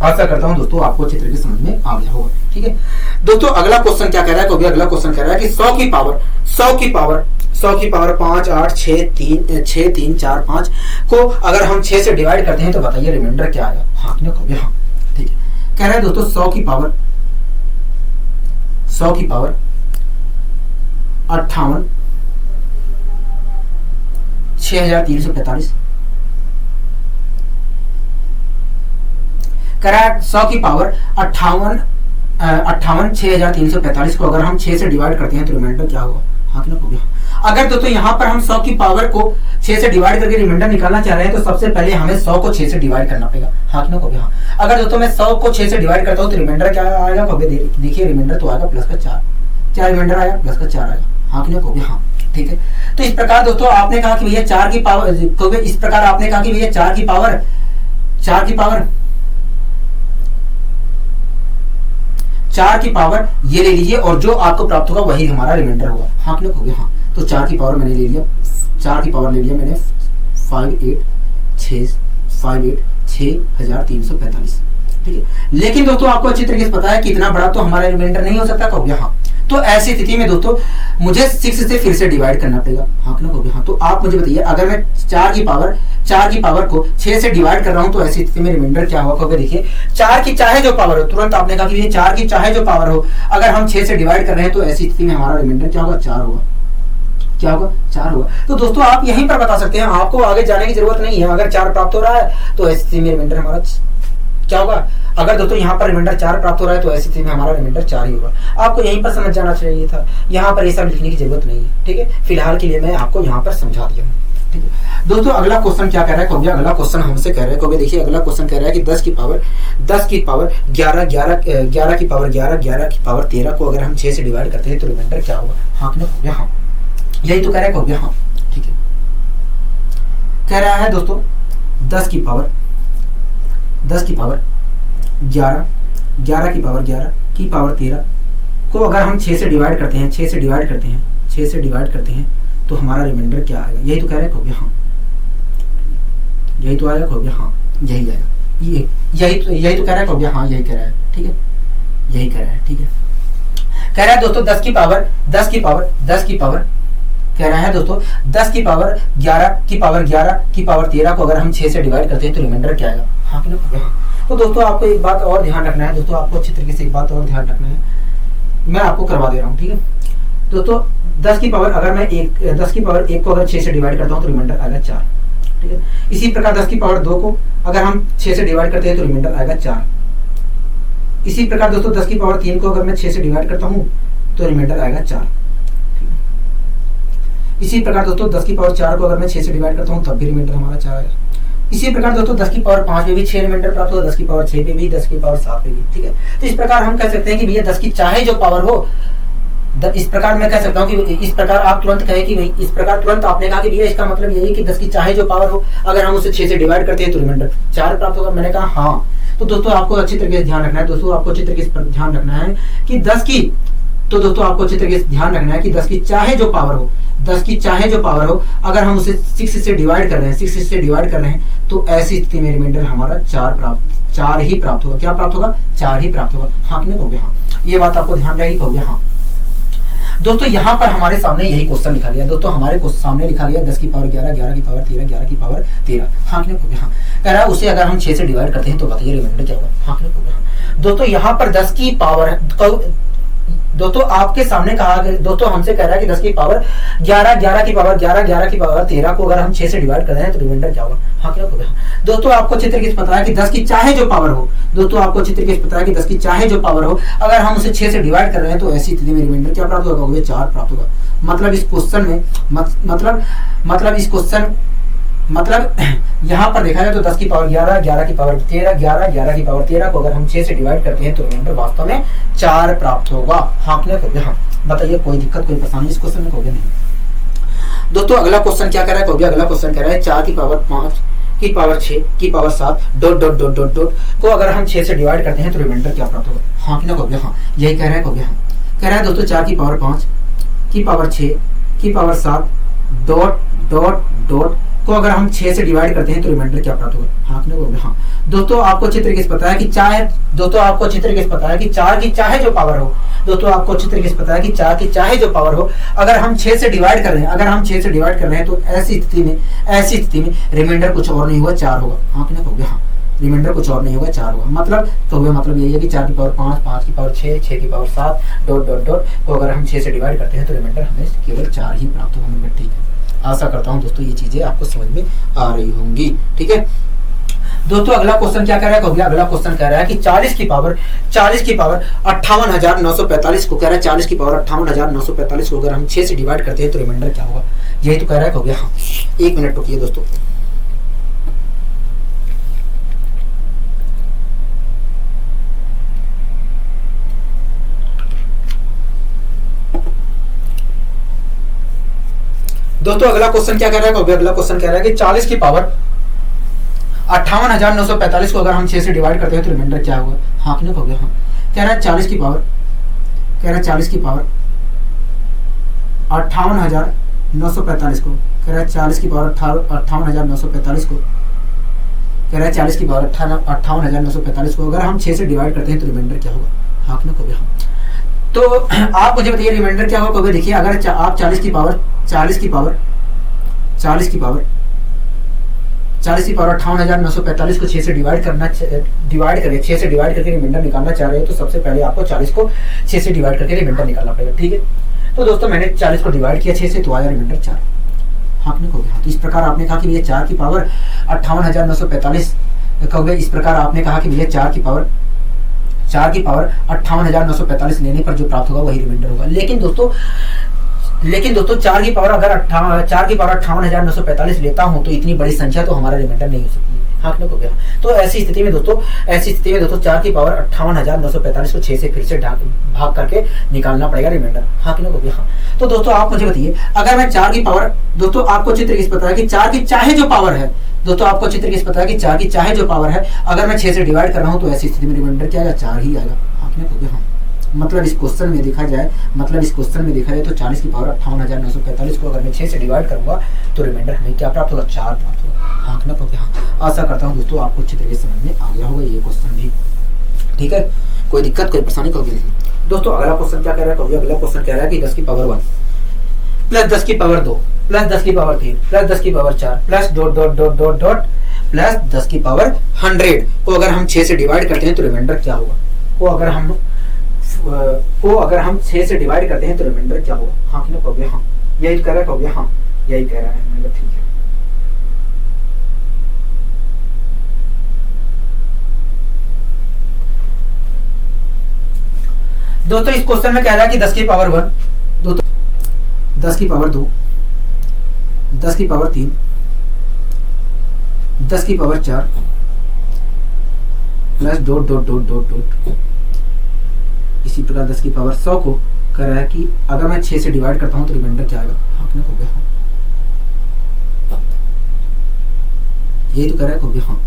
A: आशा करता हूं दोस्तों आपको अच्छी तरीके से समझ में आ गया होगा। ठीक है दोस्तों, अगला क्वेश्चन क्या कह रहा है, कहोगे अगला क्वेश्चन कह रहा है कि 100 की पावर 5 8 6 3 4 5 को अगर हम 6 से डिवाइड करते हैं तो बताइए रिमाइंडर क्या आएगा, हाँ कि ना कहोगे हाँ। ठीक है, कह रहा है दोस्तों 100 की पावर 58 6345 कह रहा है 100 की पावर 58 58 6345 को अगर हम 6 से डिवाइड करते हैं तो रिमाइंडर क्या होगा? हाँ कि ना होगा? अगर दोस्तों यहाँ पर हम 100 की पावर को 6 से डिवाइड करके रिमाइंडर निकालना चाह रहे हैं तो सबसे पहले हमें 100 को 6 से डिवाइड करना पड़ेगा। हाँ कि ना होगा? अगर दोस्तों मैं 100 को 6 से डिवाइड करता हूँ तो रिमाइंडर क्या आएगा? देखिए रिमाइंडर तो आएगा प्लस का 4। क्या रिमाइंडर आया? प्लस का 4 आएगा। हाँ कि ना होगा? हाँ, ठीक है। तो इस प्रकार दोस्तों आपने कहा कि भैया 4 की पावर, इस प्रकार आपने कहा कि भैया 4 की पावर 4 की पावर ये ले लीजिए और जो आपको प्राप्त होगा वही हमारा रिमाइंडर होगा। हाँ कि ना होगा? हाँ, तो 4 की पावर मैंने ले लिया, 4 की पावर ले लिया मैंने 58,6345, ठीक है। लेकिन दोस्तों आपको अच्छी तरीके से पता है कि इतना बड़ा तो हमारा रिमाइंडर नहीं हो सकता। कहोगे हाँ, तो ऐसी स्थिति में दोस्तों मुझे 6 से फिर से डिवाइड करना पड़ेगा। हाँ कि ना होगा? हाँ, तो आप मुझे बताइए अगर मैं 4 की पावर को 6 से डिवाइड कर रहा हूं तो ऐसी स्थिति में रिमाइंडर क्या होगा? कहोगे देखिए 4 की चाहे जो पावर हो, तुरंत आपने कहा कि ये 4 की चाहे जो पावर हो, अगर हम 6 से डिवाइड कर रहे हैं तो ऐसी स्थिति में हमारा रिमाइंडर क्या होगा? 4 होगा। क्या होगा? 4 होगा। तो दोस्तों आप यहीं पर बता सकते हैं, आपको आगे जाने की जरूरत नहीं है। अगर 4 प्राप्त हो रहा है तो ऐसी स्थिति में रिमाइंडर हमारा क्या होगा? अगर दोस्तों यहाँ पर रिमाइंडर 4 प्राप्त हो रहा है तो ऐसी स्थिति में हमारा रिमाइंडर 4 ही होगा। आपको यहीं पर समझ जाना चाहिए था, यहाँ पर ये सब लिखने की जरूरत नहीं है, ठीक है। फिलहाल के लिए मैं आपको यहाँ पर समझा दिया हूँ, ठीक है। दोस्तों अगला क्वेश्चन क्या कह रहा है? कहोगे अगला क्वेश्चन हमसे कह रहा है, कहोगे देखिए अगला क्वेश्चन कह रहा है कि 10 की पावर 11 की पावर 13 को अगर हम 6 से डिवाइड करते हैं तो रिमाइंडर क्या होगा? हाँ कि ना होगा? हाँ, यही तो कह रहा है। कहोगे हाँ, ठीक है। कह रहा है दोस्तों 10 की पावर 11 की पावर 13 को अगर हम 6 से डिवाइड करते हैं 6 से डिवाइड करते हैं तो हमारा रिमाइंडर क्या आएगा? यही तो कह रहे हैं। कहोगे हाँ, यही तो आएगा। कहोगे हाँ, यही आएगा। यही तो कह रहा है। कहोगे हाँ, यही कह रहा है, ठीक है। यही कह रहा है, ठीक है। कह रहा है दोस्तों 10 की पावर कह रहा है दोस्तों 10 की पावर 11 की पावर 13 को अगर हम 6 से डिवाइड करते हैं तो रिमाइंडर क्या आएगा? हाँ कि ना? तो दोस्तों आपको एक बात और ध्यान रखना है, दोस्तों आपको अच्छी तरीके से एक बात और ध्यान रखना है, मैं आपको करवा दे रहा हूँ, ठीक है। दोस्तों 10 की पावर अगर मैं 10 की पावर 1 को अगर 6 से डिवाइड करता हूँ तो रिमाइंडर आएगा 4, ठीक है। इसी प्रकार 10 की पावर 2 को अगर हम 6 से डिवाइड करते हैं तो रिमाइंडर आएगा 4। इसी प्रकार दोस्तों 10 की पावर 3 को अगर मैं 6 से डिवाइड करता हूँ तो रिमाइंडर आएगा 4। इसी प्रकार दोस्तों 10 की पावर 4 को अगर मैं 6 से डिवाइड करता हूँ तब भी रिमाइंडर हमारा 4 आएगा। इसी प्रकार दोस्तों 10 की पावर 5 में भी 6 रिमाइंडर प्राप्त होगा, 10 की पावर 6 पे भी, 10 की पावर 7 पे भी, ठीक है। तो इस प्रकार हम कह सकते हैं कि भैया 10 की चाहे जो पावर हो, इस प्रकार मैं कह सकता हूँ कि इस प्रकार आप तुरंत कहें कि भाई इस प्रकार तुरंत आपने कहा कि भैया इसका मतलब यही है कि 10 की चाहे जो पावर हो अगर हम उसे 6 से डिवाइड करते हैं तो रिमाइंडर 4 प्राप्त होगा। मैंने कहा हाँ। तो दोस्तों आपको अच्छी तरीके से ध्यान रखना है, दोस्तों आपको अच्छी तरीके से ध्यान रखना है कि 10 की, तो दोस्तों आपको अच्छी तरीके से ध्यान रखना है कि 10 की चाहे जो पावर हो, 10 की चाहे जो पावर हो, अगर हम उसे 6 से डिवाइड कर रहे हैं तो ऐसी स्थिति में रिमाइंडर हमारा 4 ही प्राप्त होगा। क्या प्राप्त होगा? 4 ही प्राप्त होगा। हाँ कि नहीं? कहोगे हाँ, ये बात आपको ध्यान रहेगी। कहोगे हाँ। दोस्तों यहाँ पर हमारे सामने यही क्वेश्चन लिखा गया, दोस्तों हमारे सामने लिखा गया 10 की पावर 11 की पावर 13 की पावर 13। हाँ कि नहीं? कहोगे हाँ। कह रहा है उसे अगर हम 6 से डिवाइड करते हैं तो बताइए रिमाइंडर क्या होगा? हाँ कि नहीं? कहोगे हाँ। दोस्तों यहाँ पर 10 की पावर, दोस्तों आपके सामने कहा, दोस्तों हमसे कह रहा है कि 10 की पावर 11 की पावर 13 को अगर हम 6 से डिवाइड कर रहे हैं तो रिमाइंडर क्या होगा? हाँ क्या होगा? दोस्तों आपको अच्छी तरीके से पता है कि 10 की चाहे जो पावर हो, दोस्तों आपको अच्छी तरीके से पता है कि 10 की चाहे जो पावर हो अगर हम उसे 6 से डिवाइड कर रहे हैं तो ऐसी स्थिति में रिमाइंडर क्या प्राप्त होगा? 4 प्राप्त होगा। मतलब इस क्वेश्चन में मतलब यहाँ पर देखा जाए तो 10 की पावर 11 की पावर 13 11 की पावर 13 को अगर हम 6 से डिवाइड करते हैं तो रिमाइंडर वास्तव में 4 प्राप्त होगा। हाँ कि नहीं? हाँ, बताइए कोई दिक्कत कोई परेशानी इस क्वेश्चन में? कहोगे नहीं। दोस्तों अगला क्वेश्चन क्या कह रहा है? कहोगे अगला क्वेश्चन कह रहा है 4 की पावर 5 की पावर 6 की पावर 7 ... को अगर हम 6 से डिवाइड करते हैं तो रिमाइंडर क्या प्राप्त होगा? हाँ कि नहीं? कहोगे हाँ, यही कह रहा है। कहोगे हाँ। कह रहा है दोस्तों 4 की पावर 5 की पावर 6 की पावर 7 ... को अगर हम 6 से डिवाइड करते हैं तो रिमाइंडर क्या प्राप्त होगा? हाँ कि नहीं? हाँ। दोस्तों आपको अच्छी तरीके से पता है कि 4 की चाहे जो पावर हो, दोस्तों आपको अच्छी तरीके से पता है कि 4 की चाहे जो पावर हो अगर हम 6 से डिवाइड कर रहे हैं, तो ऐसी स्थिति में रिमाइंडर कुछ और नहीं होगा, 4 होगा। हाँ कि नहीं? कहोगे हाँ, रिमाइंडर कुछ और नहीं होगा, 4 होगा। मतलब यही है कि 4 की पावर 5 की पावर 6 की पावर 7 ... को अगर हम 6 से डिवाइड करते हैं तो रिमाइंडर हमें केवल 4 ही प्राप्त होगा। ठीक है, आशा करता हूं दोस्तों ये चीजें आपको समझ में आ रही होंगी। ठीक है, दोस्तों अगला क्वेश्चन क्या कह रहा है, अगला क्वेश्चन कह रहा है कि 40 की पावर 58,945 को कह रहा है, 40 की पावर 58,945 को अगर हम 6 से डिवाइड करते हैं तो रिमाइंडर क्या होगा, यही तो कह रहा है। हो गया हाँ, 1 मिनट रुकिए दोस्तों। दोस्तों अगला क्वेश्चन क्या कह रहा है, अगला क्वेश्चन कह रहा है कि 40 की पावर 58,945 को अगर हम 6 से डिवाइड करते हैं तो रिमाइंडर क्या होगा। हाँ कि नहीं, हो गया हाँ। कह रहा है 40 की पावर 58,945 को कह रहा है 40 की पावर 58,945 को कह रहा है 40 की पावर 58,945 को अगर हम 6 से डिवाइड करते हैं तो रिमाइंडर क्या होगा। हाँ कि नहीं, हो गया हाँ। तो आप मुझे बताइए रिमाइंडर क्या होगा। देखिए अगर आप 40 की पावर 58,945 को 6 से डिवाइड करके रिमाइंडर निकालना चाह रहे हैं तो सबसे पहले आपको 40 को 6 से डिवाइड करके रिमाइंडर निकालना पड़ेगा। ठीक है, तो दोस्तों मैंने 40 को डिवाइड किया 6 से तो आया रिमाइंडर 4। हाँ हो गया। तो इस प्रकार आपने कहा कि भैया 4 की पावर 58,945 कहोगे, इस प्रकार आपने कहा कि भैया 4 की पावर 58,945 लेने पर जो प्राप्त होगा वही रिमाइंडर होगा। लेकिन दोस्तों 4 की पावर 58,945 लेता हूं तो इतनी बड़ी संख्या तो हमारा रिमाइंडर नहीं हो सकती है। हाँ हो गया। तो ऐसी स्थिति में दोस्तों 4 की पावर 58,945 को 6 से फिर से भाग करके निकालना पड़ेगा रिमाइंडर। हाँ हो गया हाँ। तो दोस्तों आप मुझे बताइए अगर मैं 4 की पावर, दोस्तों आपको चित्र किस पता है कि 4 की चाहे जो पावर है, दोस्तों आपको चित्र किस पता है कि 4 की चाहे जो पावर है अगर मैं 6 से डिवाइड कर रहा हूं तो ऐसी स्थिति में रिमाइंडर क्या आएगा, 4 ही आएगा। हाँ हो गया हाँ। मतलब इस क्वेश्चन में देखा जाए तो 40 की पावर 58,945 को अगर मैं 6 से डिवाइड करूंगा तो रिमाइंडर हमें क्या प्राप्त होगा, 4 प्राप्त होगा। हाँ ना हो गया हाँ। आशा करता हूँ दोस्तों आपको अच्छी तरीके से समझ में आ गया होगा ये क्वेश्चन भी। ठीक है, कोई दिक्कत कोई परेशानी होगी नहीं। दोस्तों अगला क्वेश्चन क्या कह रहा है, अगला क्वेश्चन कह रहा है कि 10 की पावर 1 प्लस 10 की पावर 2 प्लस 10 की पावर 3 प्लस 10 की power 4 plus dot dot dot dot dot plus 10 की पावर 100 को अगर हम 6 से डिवाइड करते हैं तो रिमाइंडर क्या होगा। को अगर हम 6 से डिवाइड करते हैं तो रिमाइंडर क्या होगा। हाँ कि नहीं, हाँ यही कह रहा है। हाँ यही कह रहा है। ठीक है, दोस्तों इस क्वेश्चन में कह रहा है कि 10 की पावर 1 10 की पावर 2 10 की पावर 3 10 की power 4 plus dot dot dot dot dot इसी प्रकार 10 की पावर 100 को कह रहा है कि अगर मैं 6 से डिवाइड करता हूं तो रिमाइंडर क्या आएगा। हाँ हो गया हाँ। यही तो कह रहा है, हो गया हाँ।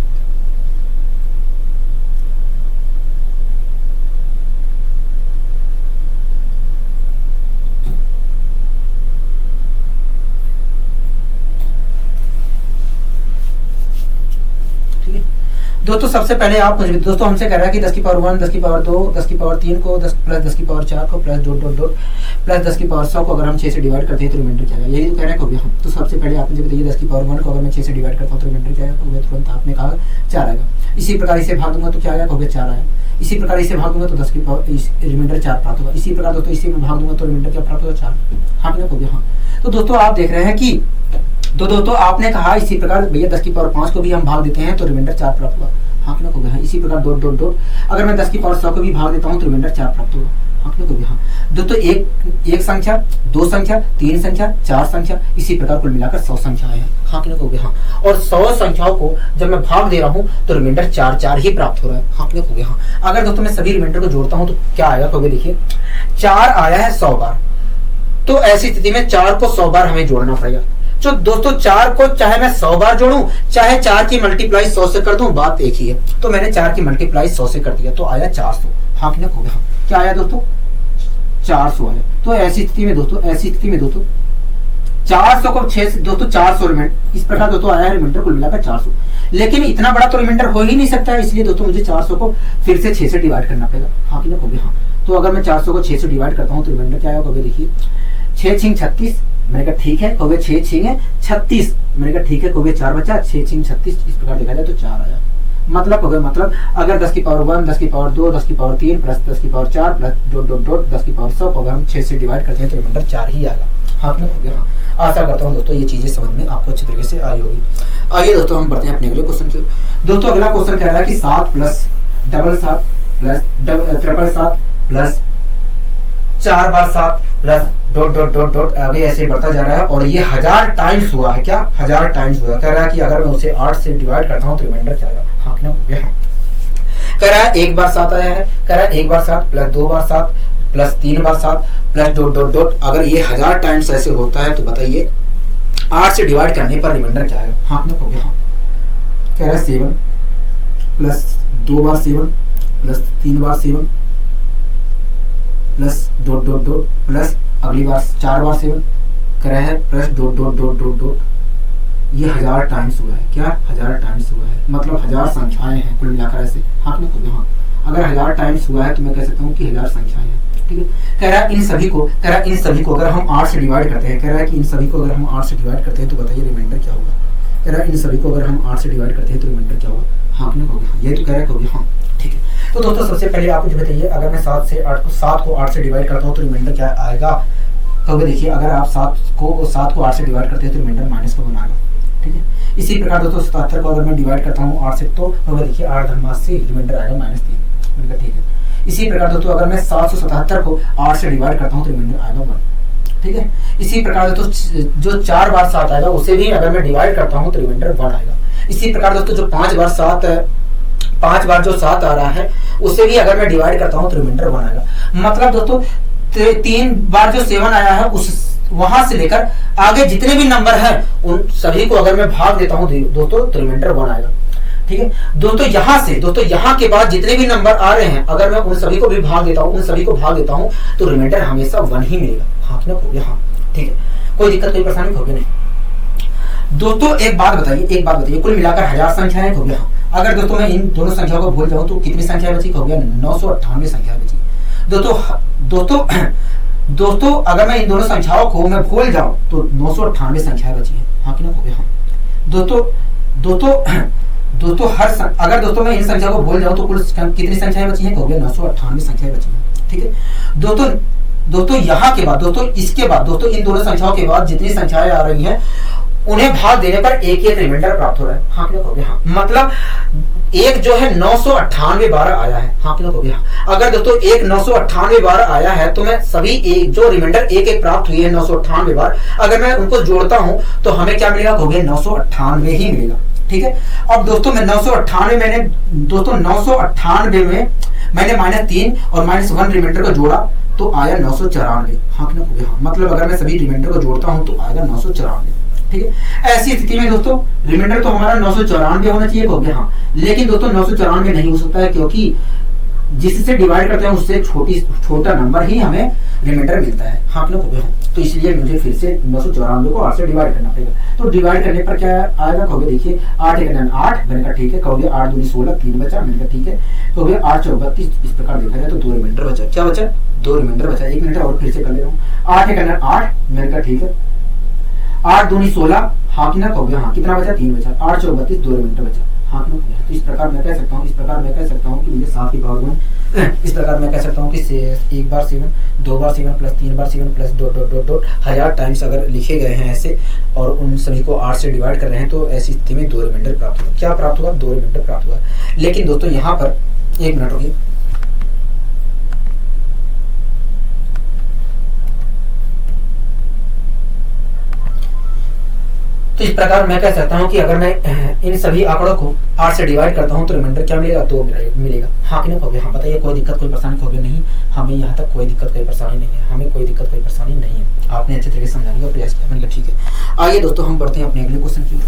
A: दोस्तों सबसे पहले आप मुझे दोस्तों हमसे कह रहा है कि 10 की पावर 1 10 की पावर 2 10 की पावर 3 को 10 प्लस 10 की पावर 4 को plus dot dot dot plus 10 की पावर 100 को अगर हम 6 से डिवाइड करते हैं तो रिमाइंडर क्या आएगा। यही तो कह रहा है, हो गया हम। तो सबसे पहले आप मुझे बताइए 10 की पावर 1 को अगर मैं 6 से डिवाइड करता हूँ तो रिमाइंडर क्या आएगा। हो गया, तुरंत आपने कहा 4 आएगा। इसी प्रकार इसे भाग दूंगा तो क्या आएगा, हो गया 4 आया। इसी प्रकार इसे भाग दूंगा तो 10 की पावर रिमाइंडर 4 प्राप्त होगा। इसी प्रकार दोस्तों इसी में भाग दूंगा तो रिमाइंडर क्या प्राप्त होगा, 4। हाँ हो गया हाँ। तो दोस्तों आप देख रहे हैं कि दोस्तों आपने कहा इसी प्रकार भैया 10 की पावर 5 को भी हम भाग देते हैं तो रिमाइंडर 4 प्राप्त होगा। हाँ हो गया। इसी प्रकार डॉट डॉट डॉट अगर मैं 10 की पावर 100 को भी भाग देता हूँ तो रिमाइंडर 4 प्राप्त होगा। हाँ हो गया हाँ। दोस्तों एक संख्या, 2 संख्या, 3 संख्या, 4 संख्या, इसी प्रकार कुल मिलाकर 100 संख्याएं हैं। हाँ हो गया हाँ। और 100 संख्याओं को जब मैं भाग दे रहा हूँ तो रिमाइंडर 4 ही प्राप्त हो रहा है। हाँ हो गया हाँ। अगर दोस्तों मैं सभी रिमाइंडर को जोड़ता हूँ तो क्या आएगा, तो देखिए 4 आया है 100 बार। तो ऐसी स्थिति में 4 को 100 बार हमें जोड़ना पड़ेगा। तो दोस्तों 4 को चाहे मैं 100 बार जोड़ूं चाहे 4 की मल्टीप्लाई 100 से कर दूं, बात एक ही है। तो मैंने 4 की मल्टीप्लाई 100 से कर दिया तो आया 400। हाँ कि नहीं हो गया। क्या आया दोस्तों, 400 आया। तो ऐसी स्थिति में दोस्तों 400 को 6 से दोस्तों 400 रिमाइंडर इस प्रकार दोस्तों आया है रिमाइंडर कुल मिलाकर 400। लेकिन इतना बड़ा तो रिमाइंडर हो ही नहीं सकता है, इसलिए दोस्तों मुझे 400 को फिर से 6 से डिवाइड करना पड़ेगा। हाँ कि नहीं हो गया हाँ। तो अगर मैं 400 को 6 से डिवाइड करता हूँ तो रिमाइंडर क्या आएगा, देखिए 6 छिंग 36, मैंने कहा ठीक है, हो गया 6 छिंग 36, मैंने कहा ठीक है, हो गया 4 बचा, 6 छिंग 36 इस प्रकार देखा जाए तो 4 आया। मतलब हो गया, मतलब अगर 10 की पावर 1 10 की पावर 2 10 की पावर 3 प्लस 10 की power 4 plus dot dot dot 10 की पावर 100 को अगर हम 6 से डिवाइड करते हैं तो रिमाइंडर 4 ही आएगा। हाँ क्लियर हो गया। हाँ, आशा करता हूँ दोस्तों ये चीजें समझ में आपको अच्छी तरीके से आई होगी। आइए दोस्तों हम बढ़ते हैं अपने अगले क्वेश्चन की। दोस्तों अगला क्वेश्चन कह रहा है कि 7 प्लस 7 प्लस 7 प्लस 4 बार 7 plus dot dot dot dot आगे ऐसे बढ़ता जा रहा है और ये 1000 टाइम्स हुआ है। क्या 1000 टाइम्स हुआ? कह रहा है कि अगर मैं उसे 8 से डिवाइड करता हूँ तो रिमाइंडर क्या आएगा? हाँ ना, कह रहा है 1 बार 7 आया है, कह रहा है 1 बार 7 प्लस 2 बार 7 प्लस 3 बार 7 प्लस डॉट डॉट डॉट। अगर ये 1000 टाइम्स ऐसे होता है तो बताइए 8 से डिवाइड करने पर रिमाइंडर क्या आएगा? हाँ ना, हो गया। हाँ, कह रहा है 7 प्लस 2 बार 7 प्लस 3 बार 7 plus dot dot dot plus अगली बार 4 बार 7 कह रहा है plus dot dot dot dot dot. ये 1000 टाइम्स हुआ है। क्या 1000 टाइम्स हुआ है? मतलब 1000 संख्याएं हैं कुल मिलाकर ऐसे। हाँ ना, हो गया। हाँ, अगर 1000 टाइम्स हुआ है तो मैं कह सकता हूँ कि 1000 संख्याएं हैं। ठीक है, कह रहा है इन सभी को अगर हम 8 से डिवाइड करते हैं, कह रहा है कि इन सभी को अगर हम 8 से डिवाइड करते हैं तो बताइए रिमाइंडर क्या होगा? कह रहा है इन सभी को अगर हम 8 से डिवाइड करते हैं तो रिमाइंडर क्या होगा? हाँ ना, हो गया। ये तो कह रहा है हो गया। हाँ ठीक है, तो दोस्तों सबसे पहले आप मुझे बताइए अगर मैं 7 को 8 से डिवाइड करता हूँ तो रिमाइंडर क्या आएगा? तो देखिए अगर आप 7 को 8 से डिवाइड करते हैं तो रिमाइंडर -1 आएगा। ठीक है, इसी प्रकार दोस्तों 77 को अगर मैं डिवाइड करता हूँ 8 से तो देखिए 8 धर्मास से रिमाइंडर आएगा -3। ठीक है, इसी प्रकार दोस्तों अगर मैं 777 को 8 से डिवाइड करता हूँ तो रिमाइंडर आएगा 1। ठीक है, इसी प्रकार दोस्तों जो 4 बार 7 आएगा उसे भी अगर मैं डिवाइड करता हूँ तो रिमाइंडर 1 आएगा। इसी प्रकार दोस्तों जो 5 बार जो 7 आ रहा है उसे भी अगर मैं डिवाइड करता हूँ तो रिमाइंडर 1 आएगा। मतलब दोस्तों 3 बार जो 7 आया है उस वहां से लेकर आगे जितने भी नंबर हैं उन सभी को अगर मैं भाग देता हूं दोस्तों तो रिमाइंडर 1 आएगा। ठीक है दोस्तों, यहाँ के बाद जितने भी नंबर आ रहे हैं अगर मैं उन सभी को भी भाग देता हूं तो रिमाइंडर हमेशा 1 ही मिलेगा। हाँ ना, हो गया। हाँ ठीक है, कोई दिक्कत कोई परेशानी हो गया नहीं। दोस्तों एक बात बताइए कुल मिलाकर 1000 संख्याएं हो गया। हाँ, अगर दोस्तों मैं इन दोनों संख्याओं को भूल जाऊं तो कितनी संख्या बची? हो गया 998 संख्या बची। दोस्तों अगर मैं इन दोनों संख्याओं को मैं भूल जाऊं तो 998 संख्याएं बची हैं। हाँ कि ना, हो गया। हाँ दोस्तों अगर दोस्तों मैं इन संख्या को भूल जाऊं तो कुल कितनी संख्याएं बची हैं? हो गया 998 संख्याएं बची हैं। ठीक है दोस्तों यहाँ के बाद इसके बाद इन दोनों संख्याओं के बाद जितनी संख्याएं आ रही हैं उन्हें भाग देने पर एक रिमाइंडर प्राप्त हो रहा है। हाँ कि ना, हो गया। हाँ, मतलब एक जो है 998 बार आया है। हाँ कि ना, हो गया। अगर दोस्तों एक 998 बार आया है तो मैं सभी एक जो रिमाइंडर एक प्राप्त हुई है 998 बार अगर मैं उनको जोड़ता हूं तो हमें क्या मिलेगा? हो गया 998 ही मिलेगा। ठीक है, अब दोस्तों मैं 998 में मैंने -3 और -1 रिमाइंडर को जोड़ा तो आया 994। हाँ कि ना, हो गया। हाँ, मतलब अगर मैं सभी रिमाइंडर को जोड़ता हूं तो आएगा 994। ठीक है, ऐसी स्थिति में दोस्तों रिमाइंडर तो हमारा 994 होना चाहिए। हो गया। हाँ, लेकिन दोस्तों 994 नहीं हो सकता है क्योंकि जिससे डिवाइड करते हैं उससे छोटा नंबर ही हमें रिमाइंडर मिलता है। हाँ हो गया। तो इसलिए मुझे फिर से 994 को 8 से डिवाइड करना पड़ेगा। तो डिवाइड करने पर क्या आएगा? कहोगे देखिए 8 × 8 मैंने कहा ठीक है, कहोगे 8 दूनी 16 3 बचा, मैंने कहा ठीक है, कहोगे 8 × 32 इस प्रकार देखा जाए तो 2 रिमाइंडर बचा। क्या बचा? 2 रिमाइंडर बचा। 1 मिनट और फिर से कर ले रहा हूँ। 8 × 8 मैंने कहा ठीक है, 8 दूनी 16। हाँ कि ना, कहोगे हाँ, कितना बचा? 3 बचा। 8 × 32 2 रिमाइंडर बचा। हाँ कि ना, तो इस प्रकार मैं कह सकता हूँ कि मुझे 7 की पावर 1 इस प्रकार मैं कह सकता हूँ कि 1 बार 7 2 बार 7 प्लस 3 बार 7 plus dot dot dot dot 1000 times अगर लिखे गए हैं ऐसे और उन सभी को 8 से डिवाइड कर रहे हैं तो ऐसी स्थिति में 2 रिमाइंडर प्राप्त होगा। क्या प्राप्त होगा? 2 रिमाइंडर प्राप्त होगा। लेकिन दोस्तों यहाँ पर 1 मिनट होगी। तो इस प्रकार मैं कह सकता हूं कि अगर मैं इन सभी आंकड़ों को 8 से डिवाइड करता हूं तो रिमाइंडर क्या मिलेगा? 2 मिलेगा। हाँ कि नहीं, हो गया। हाँ बताइए कोई दिक्कत कोई परेशानी हो गया? नहीं, हमें यहाँ तक कोई दिक्कत कोई परेशानी नहीं है। हमें कोई दिक्कत कोई परेशानी नहीं है। आपने अच्छे तरीके से समझाने का प्रयास किया। मैंने कहा ठीक है। आइए दोस्तों हम बढ़ते हैं अपने अगले क्वेश्चन की ओर।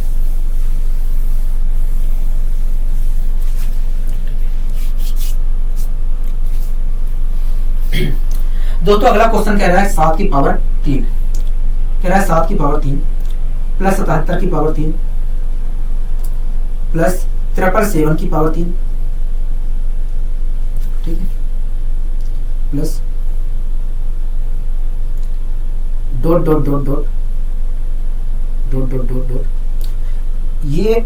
A: दोस्तों अगला क्वेश्चन कह रहा है 7 की पावर 3 कह रहा है 7 की पावर 3 प्लस 77 की पावर 3 प्लस 777 की पावर 3, ठीक है, plus dot dot dot dot dot dot dot dot. ये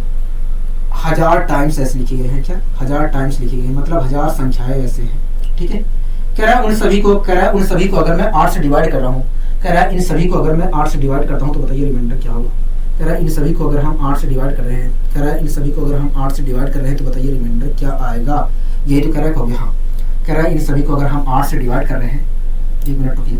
A: 1000 टाइम्स ऐसे लिखे गए हैं। क्या 1000 टाइम्स लिखे गए हैं? मतलब 1000 संख्याएं ऐसे हैं। ठीक है, कह रहा है उन सभी को अगर मैं 8 से डिवाइड कर रहा हूँ, कह रहा है इन सभी को अगर मैं 8 से डिवाइड करता हूँ तो बताइए रिमाइंडर क्या होगा। कह रहा है इन सभी को अगर हम 8 से डिवाइड कर रहे हैं, कह रहा है इन सभी को अगर हम 8 से डिवाइड कर रहे हैं तो बताइए रिमाइंडर क्या आएगा। यही तो कह रहा है, हो गया हाँ। कह रहा है इन सभी को अगर हम 8 से डिवाइड कर रहे हैं, 1 मिनट रुकिए,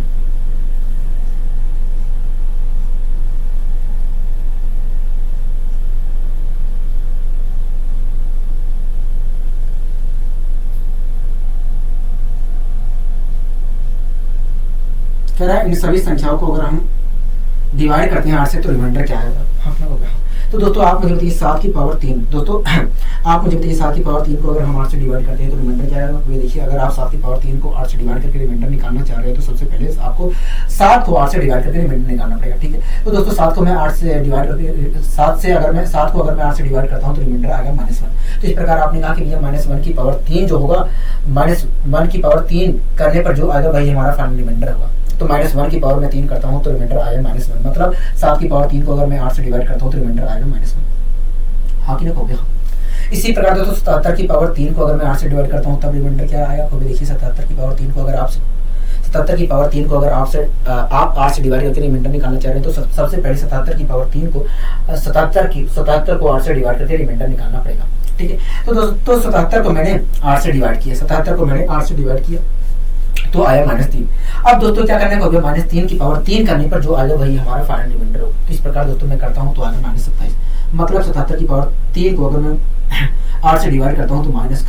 A: कह रहा है इन सभी संख्याओं को अगर हम डिवाइड करते हैं 8 से तो रिमाइंडर क्या आएगा। हाँ हो गया। तो दोस्तों आप मुझे बताइए 7 की पावर 3, दोस्तों आप मुझे बताइए 7 की पावर 3 को अगर हम 8 से डिवाइड करते हैं तो रिमाइंडर क्या आएगा। ये देखिए अगर आप 7 की पावर 3 को 8 से डिवाइड करके रिमाइंडर निकालना चाह रहे हो तो सबसे पहले आपको 7 को 8 से डिवाइड करके रिमाइंडर निकालना पड़ेगा, ठीक है। तो दोस्तों 7 को मैं 8 से डिवाइड करके 7 से अगर मैं 8 से डिवाइड करता हूँ तो रिमाइंडर आएगा -1। तो इस प्रकार आपने कहा कि भैया -1 की पावर 3 जो होगा, -1 की पावर 3 करने पर जो आएगा वही हमारा फाइनल रिमाइंडर होगा। तो -1 की पावर में 3 करता हूँ तो रिमाइंडर आएगा -1, मतलब 7 की पावर 3 को अगर मैं 8 से डिवाइड करता हूँ तो रिमाइंडर आएगा -1। हाँ कि ना, हो गया। इसी प्रकार दोस्तों 77 की पावर 3 को अगर मैं 8 से डिवाइड करता हूँ तब रिमाइंडर क्या आएगा। तो देखिए 77 की पावर 3 को अगर आप 77 की पावर 3 को अगर आप 8 से डिवाइड करके रिमाइंडर निकालना चाह रहे हैं तो सबसे पहले 77 की पावर 3 को 77 को 8 से डिवाइड करके रिमाइंडर निकालना पड़ेगा, ठीक है। तो दोस्तों 77 को मैंने 8 से डिवाइड किया, 77 को मैंने 8 से डिवाइड किया तो आया -3। अब दोस्तों क्या करने को होगा, -3 की पावर 3 करने पर जो आएगा वही हमारा फाइनल रिमाइंडर होगा। तो इस प्रकार दोस्तों मैं करता हूँ तो आएगा -27, मतलब 77 की पावर 3 को अगर मैं 8 से डिवाइड करता हूँ तो माइनस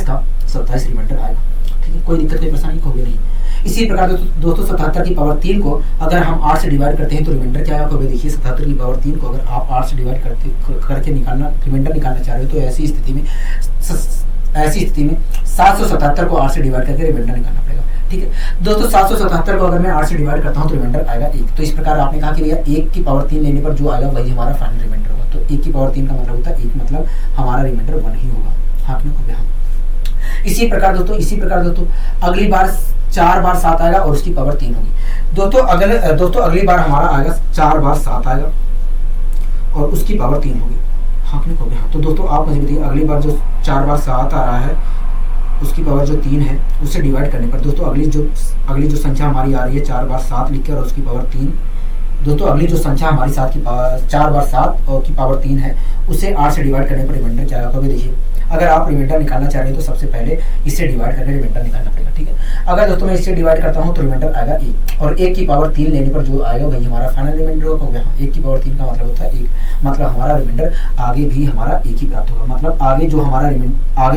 A: का 27 रिमाइंडर आएगा, ठीक है। कोई दिक्कत कोई परेशानी होगी नहीं। इसी प्रकार दोस्तों 77 की पावर 3 को अगर हम 8 से डिवाइड करते हैं तो रिमाइंडर क्या आएगा। देखिए 77 की पावर 3 को अगर आप 8 से डिवाइड करके रिमाइंडर निकालना चाह रहे हो तो ऐसी स्थिति में 777 को 8 से डिवाइड करके रिमाइंडर निकालना पड़ेगा, ठीक है। दोस्तों 777 को अगर मैं 8 से डिवाइड करता हूँ तो रिमाइंडर आएगा 1। तो इस प्रकार आपने कहा कि भैया 1 की पावर 3 लेने पर जो आएगा वही हमारा फाइनल रिमाइंडर होगा। तो 1 की पावर 3 का मतलब होता है 1, मतलब हमारा रिमाइंडर 1 ही होगा। हाँ कि नहीं, इसी प्रकार दोस्तों अगली बार 4 बार 7 आएगा और उसकी पावर 3 होगी। दोस्तों अगली बार हमारा आएगा 4 बार 7 आएगा और उसकी पावर 3 होगी। हाँ कि नहीं, हाँ। तो दोस्तों आप मुझे बताइए अगली बार जो 4 बार 7 आ रहा है उसकी पावर जो 3 है उससे डिवाइड करने पर दोस्तों अगली जो संख्या हमारी आ रही है 4 बार 7 लिखकर और उसकी पावर 3। दोस्तों अगली जो संख्या हमारी 4 बार 7 और की पावर 3 है उसे 8 से डिवाइड करने पर रिमाइंडर क्या आएगा। देखिए अगर आप रिमाइंडर निकालना चाह रहे हैं तो सबसे पहले इससे डिवाइड करके रिमाइंडर निकालना पड़ेगा, ठीक है। अगर दोस्तों मैं इससे डिवाइड करता हूं तो रिमाइंडर आएगा 1 और 1 की पावर 3 लेने पर जो आएगा वही हमारा फाइनल रिमाइंडर होगा। 1 की पावर 3 का मतलब होता है 1, मतलब हमारा रिमाइंडर आगे भी हमारा 1 ही प्राप्त होगा, मतलब आगे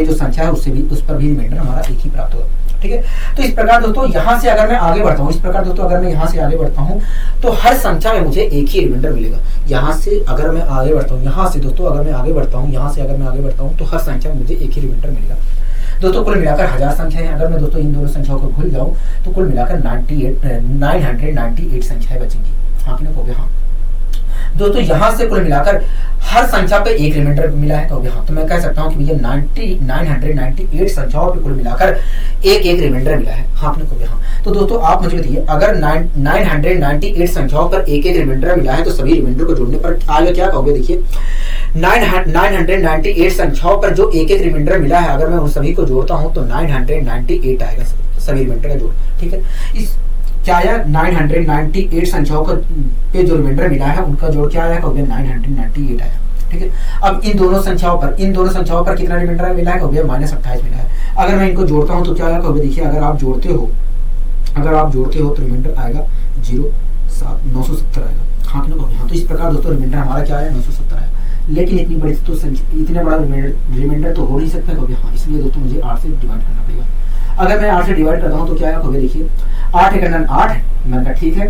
A: जो संख्या है उस पर भी रिमाइंडर हमारा 1 ही प्राप्त होगा, ठीक है। तो इस प्रकार दोस्तों यहाँ से अगर मैं आगे बढ़ता हूँ, अगर मैं यहाँ से आगे बढ़ता हूँ तो हर संख्या में मुझे एक ही रिमाइंडर मिलेगा। यहाँ से अगर मैं आगे बढ़ता हूँ, यहाँ से दोस्तों अगर मैं आगे बढ़ता हूँ, यहाँ से अगर मैं आगे बढ़ता हूँ तो हर संख्या में मुझे एक ही रिमाइंडर मिलेगा। दोस्तों कुल मिलाकर 1000 संख्या है। अगर मैं दोस्तों इन दोनों संख्याओं को भूल जाऊँ तो कुल मिलाकर 998 संख्याएं बचेंगी। हाँ कि ना, हो गया। हाँ दोस्तों यहाँ से कुल मिलाकर हर संख्या पे एक रिमाइंडर मिला है। तो मैं कह सकता हूँ कि भैया 998 संख्याओं पे कुल मिलाकर एक रिमाइंडर मिला है। हाँ आपने को हाँ। तो दोस्तों आप मुझे बताइए अगर 998 संख्याओं पर एक रिमाइंडर मिला है तो सभी रिमाइंडर को जोड़ने पर आगे क्या कहोगे। देखिए 998 संख्याओं पर जो एक रिमाइंडर मिला है अगर मैं उन सभी को जोड़ता हूँ तो 998 आएगा सभी रिमाइंडर का जोड़, ठीक है। इस क्या आया 998 संख्याओं का पे जो रिमाइंडर मिला है उनका जोड़ क्या आया, 998 आया, ठीक है। अब इन दोनों संख्याओं पर कितना रिमाइंडर मिला है, -28 मिला है। अगर मैं इनको जोड़ता हूं तो क्या आया, देखिए अगर आप जोड़ते हो तो रिमाइंडर आएगा 970 आएगा। हाँ तो इस प्रकार दोस्तों रिमाइंडर हमारा क्या आया 970 आया। लेकिन इतनी बड़ी तो इतना बड़ा रिमाइंडर तो हो नहीं सकता है। हाँ इसलिए दोस्तों मुझे 8 से डिवाइड करना पड़ेगा। अगर मैं 8 से डिवाइड करता हूँ तो क्या आया, देखिए 8 × 8 मैंने कहा ठीक है,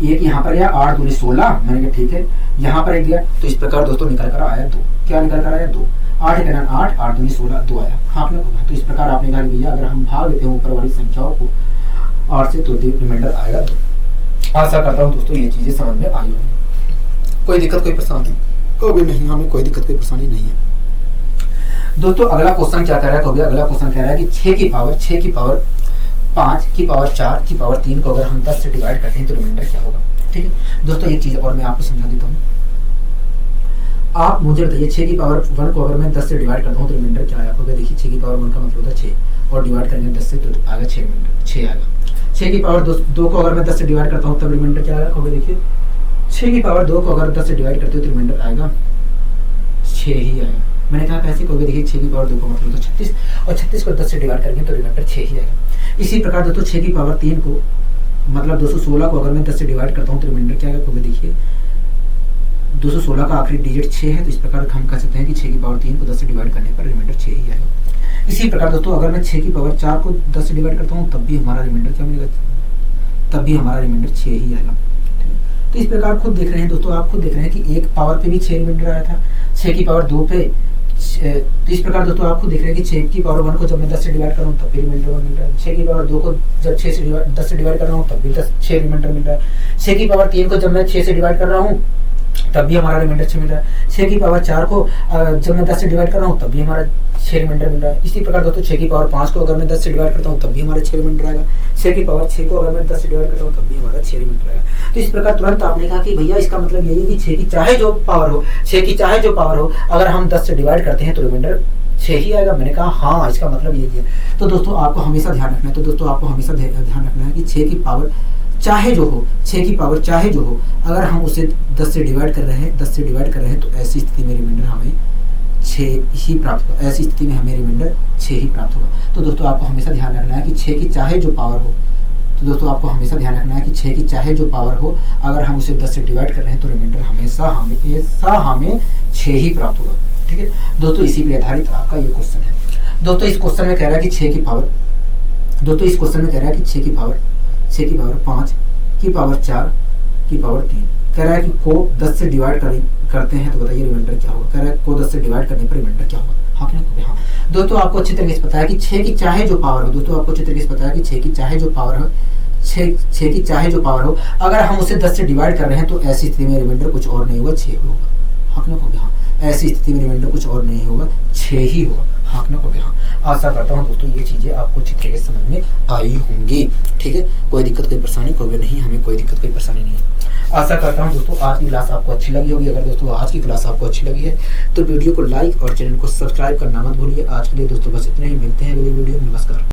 A: एक यहाँ पर गया 8 दूनी 16 मैंने कहा ठीक है, यहाँ पर एक गया। तो इस प्रकार दोस्तों निकल कर आया 2। क्या निकल कर आया 2। 8 × 8 8 दूनी 16 2 आया। हाँ तो इस प्रकार आपने कहा भैया अगर हम भाग देते हैं ऊपर वाली संख्याओं को 8 से तो रिमाइंडर आएगा 2। आशा करता हूँ दोस्तों ये चीजें समझ में आई होंगी। कोई दिक्कत कोई परेशानी नहीं, हमें कोई दिक्कत कोई परेशानी नहीं है। दोस्तों अगला क्वेश्चन क्या कह रहा है, अगला क्वेश्चन कह रहा है कि 6 की पावर 5 की पावर 4 की पावर 3 को अगर हम 10 से डिवाइड करते हैं तो रिमाइंडर क्या होगा। ठीक है दोस्तों एक चीज और मैं आपको समझा देता हूँ। आप मुझे बताइए 6 की पावर 1 को अगर मैं 10 से डिवाइड करता हूँ तो रिमाइंडर क्या आया होगा। देखिए 6 की पावर 1 का मतलब होता है 6 और डिवाइड करेंगे 10 से तो आएगा 6 आएगा। 6 6 की पावर 2 को अगर मैं 10 से डिवाइड करता हूँ तब रिमाइंडर क्या आएगा, देखिए 6 की पावर 2 को अगर 10 से डिवाइड करते हो तो रिमाइंडर आएगा 6 ही आएगा। मैंने कहा कैसे कहोगे, देखिए 6 की पावर 2 को मतलब तो 36 और 36 को 10 से डिवाइड करेंगे तो रिमाइंडर 6 ही आएगा। इसी प्रकार दोस्तों 6 की पावर 3 को मतलब 216 को अगर मैं 10 से डिवाइड करता हूँ तो रिमाइंडर क्या आएगा, देखिए 216 का आखिरी डिजिट 6 है, तो इस प्रकार हम कह सकते हैं कि 6 की पावर 3 को 10 से डिवाइड करने पर रिमाइंडर 6 ही आएगा। इसी प्रकार दोस्तों अगर मैं 6 की पावर 4 को 10 से डिवाइड करता हूँ तब भी हमारा रिमाइंडर क्या मिलेगा, तब भी हमारा रिमाइंडर 6 ही आएगा। तो इस प्रकार खुद देख रहे हैं दोस्तों, आप खुद देख रहे हैं कि एक पावर पे भी 6 रिमाइंडर आया था, 6 की पावर 2 पे। तो इस प्रकार दोस्तों आप खुद देख रहे हैं कि 6 की पावर 1 को जब मैं 10 से डिवाइड कर रहा हूँ तब भी रिमाइंडर 1 मिल रहा है, 6 की पावर 2 को जब 10 से डिवाइड कर रहा हूँ तब भी 6 रिमाइंडर मिल रहा है, 6 की पावर 3 को जब मैं 6 से डिवाइड कर रहा हूँ तब भी हमारा रिमाइंडर 6 मिल रहा है, 6 की पावर 4 को जब मैं 10 से डिवाइड कर रहा हूँ तब भी हमारा 6 रिमाइंडर मिल रहा है। इसी प्रकार दोस्तों 6 की पावर 5 को अगर मैं 10 से डिवाइड करता हूँ तब भी हमारा 6 रिमाइंडर आएगा, 6 की पावर 6 को अगर मैं 10 से डिवाइड करता हूँ तब भी हमारा 6 रिमाइंडर आएगा। तो इस प्रकार तुरंत आपने कहा कि भैया इसका मतलब यही है कि 6 की चाहे जो पावर हो, 6 की चाहे जो पावर हो, अगर हम 10 से डिवाइड करते हैं तो रिमाइंडर 6 ही आएगा। मैंने कहा हाँ, इसका मतलब यही है। तो दोस्तों आपको हमेशा ध्यान रखना है, तो दोस्तों आपको हमेशा ध्यान रखना है कि 6 की पावर चाहे जो हो, 6 की पावर चाहे जो हो, अगर हम उसे 10 से डिवाइड कर रहे हैं तो ऐसी स्थिति में रिमाइंडर हमें 6 ही प्राप्त होगा, ऐसी स्थिति में हमें रिमाइंडर 6 ही प्राप्त होगा। तो दोस्तों आपको हमेशा ध्यान रखना है कि 6 की चाहे जो पावर हो, तो दोस्तों आपको हमेशा ध्यान रखना है कि 6 की चाहे जो पावर हो, अगर हम उसे 10 से डिवाइड कर रहे हैं तो रिमाइंडर हमेशा हमें 6 ही प्राप्त होगा। ठीक है दोस्तों, इसी पर आधारित आपका ये क्वेश्चन है। दोस्तों इस क्वेश्चन में कह रहा है कि 6 की पावर 5 की पावर 4 की पावर 3 कह रहा है कि को 10 से डिवाइड करते हैं तो बताइए रिमाइंडर क्या होगा। कह रहा है को 10 से डिवाइड करने पर रिमाइंडर क्या होगा, हाँ कि नहीं? हाँ दोस्तों आपको अच्छी तरीके से पता है कि 6 की चाहे जो पावर हो, दोस्तों आपको अच्छी तरीके से पता है कि 6 की चाहे जो पावर हो, 6 की चाहे जो पावर हो, अगर हम उसे 10 से डिवाइड कर रहे हैं तो ऐसी स्थिति में रिमाइंडर कुछ और नहीं होगा, 6 होगा, हाँ कि नहीं? हाँ ऐसी स्थिति में रिमाइंडर कुछ और नहीं होगा, 6 ही होगा, हाँ कि नहीं? हाँ आशा करता हूँ दोस्तों ये चीजें आपको अच्छी तरीके से समझ में आई होंगी। ठीक है, कोई दिक्कत कोई परेशानी कोई नहीं, हमें कोई दिक्कत कोई परेशानी नहीं है। आशा करता हूँ दोस्तों आज की क्लास आपको अच्छी लगी होगी। अगर दोस्तों आज की क्लास आपको अच्छी लगी है तो वीडियो को लाइक और चैनल को सब्सक्राइब करना मत भूलिए। आज के लिए दोस्तों बस इतना ही, मिलते हैं अगली वीडियो में। नमस्कार।